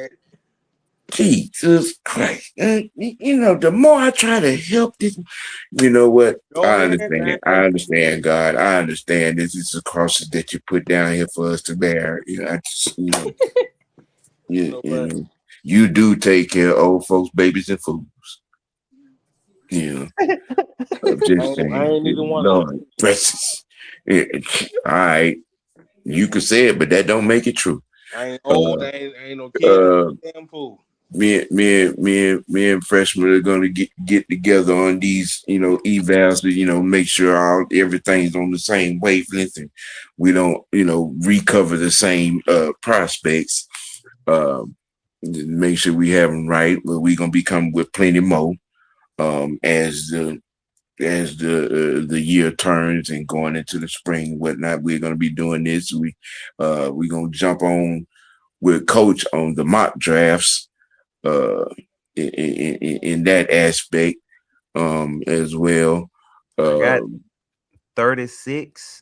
Speaker 1: Jesus Christ. The more I try to help this, you know what? I understand, God. I understand this is a cross that you put down here for us to bear. You do take care of old folks, babies, and fools. I'm just saying.
Speaker 3: I ain't even one
Speaker 1: Lord, precious. All right. You can say it, but that don't make it true.
Speaker 3: I ain't old. I ain't no kid. Damn fool.
Speaker 1: Me and freshmen are gonna get together on these, evals to, make sure everything's on the same wavelength and we don't, recover the same prospects. Make sure we have them right. But we're gonna be coming with plenty more as the year turns and going into the spring and whatnot. We're gonna be doing this. We're gonna jump on with Coach on the mock drafts. In that aspect, as well.
Speaker 2: I got 36.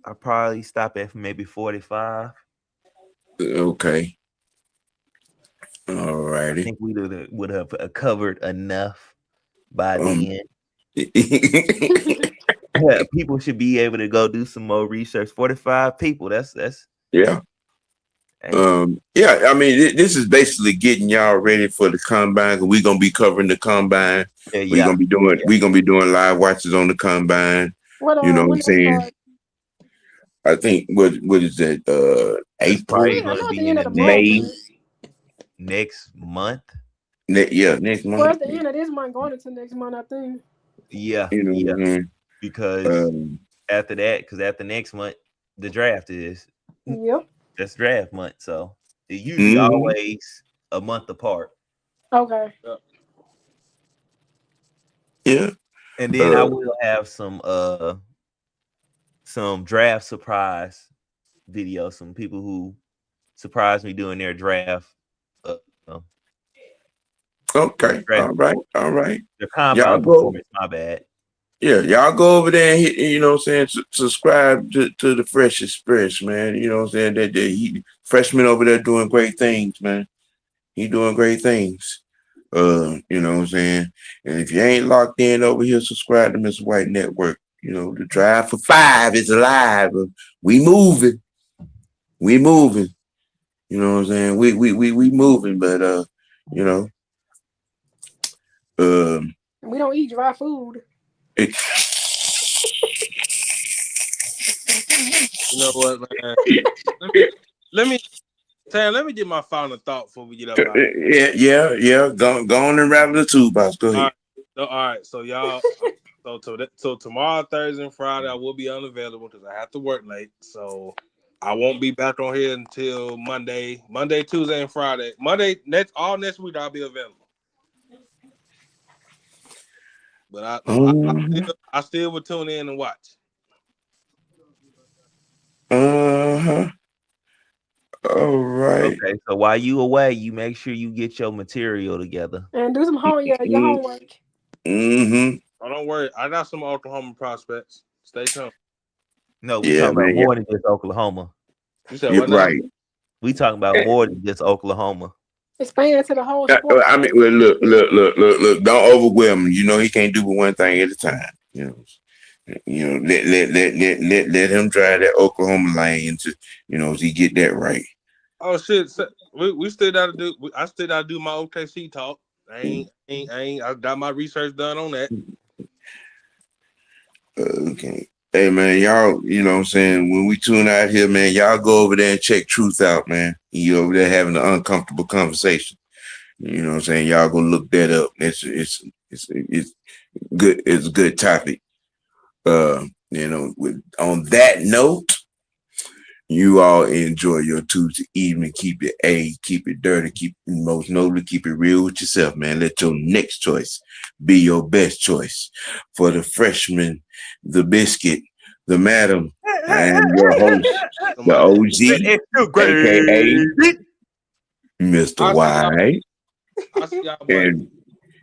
Speaker 2: I'll probably stop at maybe 45.
Speaker 1: Okay. All righty.
Speaker 2: I think we would have covered enough by then. People should be able to go do some more research. 45 people. That's
Speaker 1: yeah. I mean, this is basically getting y'all ready for the combine. We're gonna be covering the combine. We're gonna be doing live watches on the combine. What I'm saying? I think what is that? April, May,
Speaker 2: next month.
Speaker 1: Next month.
Speaker 4: Well, at the end of this month, going into next month, I think.
Speaker 2: Yeah, because after that, because after next month, the draft is.
Speaker 4: Yep.
Speaker 2: That's draft month, so it's usually always a month apart.
Speaker 4: Okay.
Speaker 1: Yeah.
Speaker 2: And then I will have some draft surprise videos. Some people who surprised me doing their draft.
Speaker 1: Okay. Draft. All right.
Speaker 2: The combine performance, my bad.
Speaker 1: Yeah, y'all go over there and hit, subscribe to the Fresh Express, man. You know what I'm saying? That freshman over there doing great things, man. He doing great things. You know what I'm saying? And if you ain't locked in over here, subscribe to Mr. White Network. The Drive for 5 is alive. We moving. You know what I'm saying? We moving, but
Speaker 4: we don't eat dry food.
Speaker 3: You know what, man? let me get my final thought before we get up.
Speaker 1: Yeah. Go on and rattle the toolbox. Go ahead.
Speaker 3: All right. So y'all, so tomorrow, Thursday, and Friday, I will be unavailable because I have to work late. So I won't be back on here until Monday, Tuesday, and Friday. Next week I'll be available. But I still will tune in and watch.
Speaker 1: All right.
Speaker 2: Okay, so while you away, you make sure you get your material together
Speaker 4: and do some your homework.
Speaker 3: Oh, don't worry, I got some Oklahoma prospects. Stay tuned.
Speaker 2: No, we talking about more than just Oklahoma.
Speaker 3: You said what?
Speaker 1: Right.
Speaker 2: We talking about more than just Oklahoma.
Speaker 4: Expand to the whole sport.
Speaker 1: I mean, well, look. Don't overwhelm him. He can't do but one thing at a time. Let him drive that Oklahoma lane to, as he get that right.
Speaker 3: Oh shit! We still got to do. I still got to do my OKC talk. I got my research done on that.
Speaker 1: Okay. Hey man, y'all, you know what I'm saying? When we tune out here, man, y'all go over there and check Truth out, man. He over there having an uncomfortable conversation. You know what I'm saying? Y'all go look that up. It's good. It's a good topic. On that note, you all enjoy your Tuesday evening. Keep it dirty, most notably, keep it real with yourself, man. Let your next choice be your best choice. For the freshman, the biscuit, the madam, and your host, the OG, aka Mr. White.
Speaker 3: I'll see y'all Monday.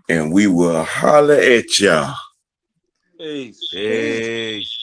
Speaker 1: And we will holler at y'all.
Speaker 3: Peace.
Speaker 2: Peace.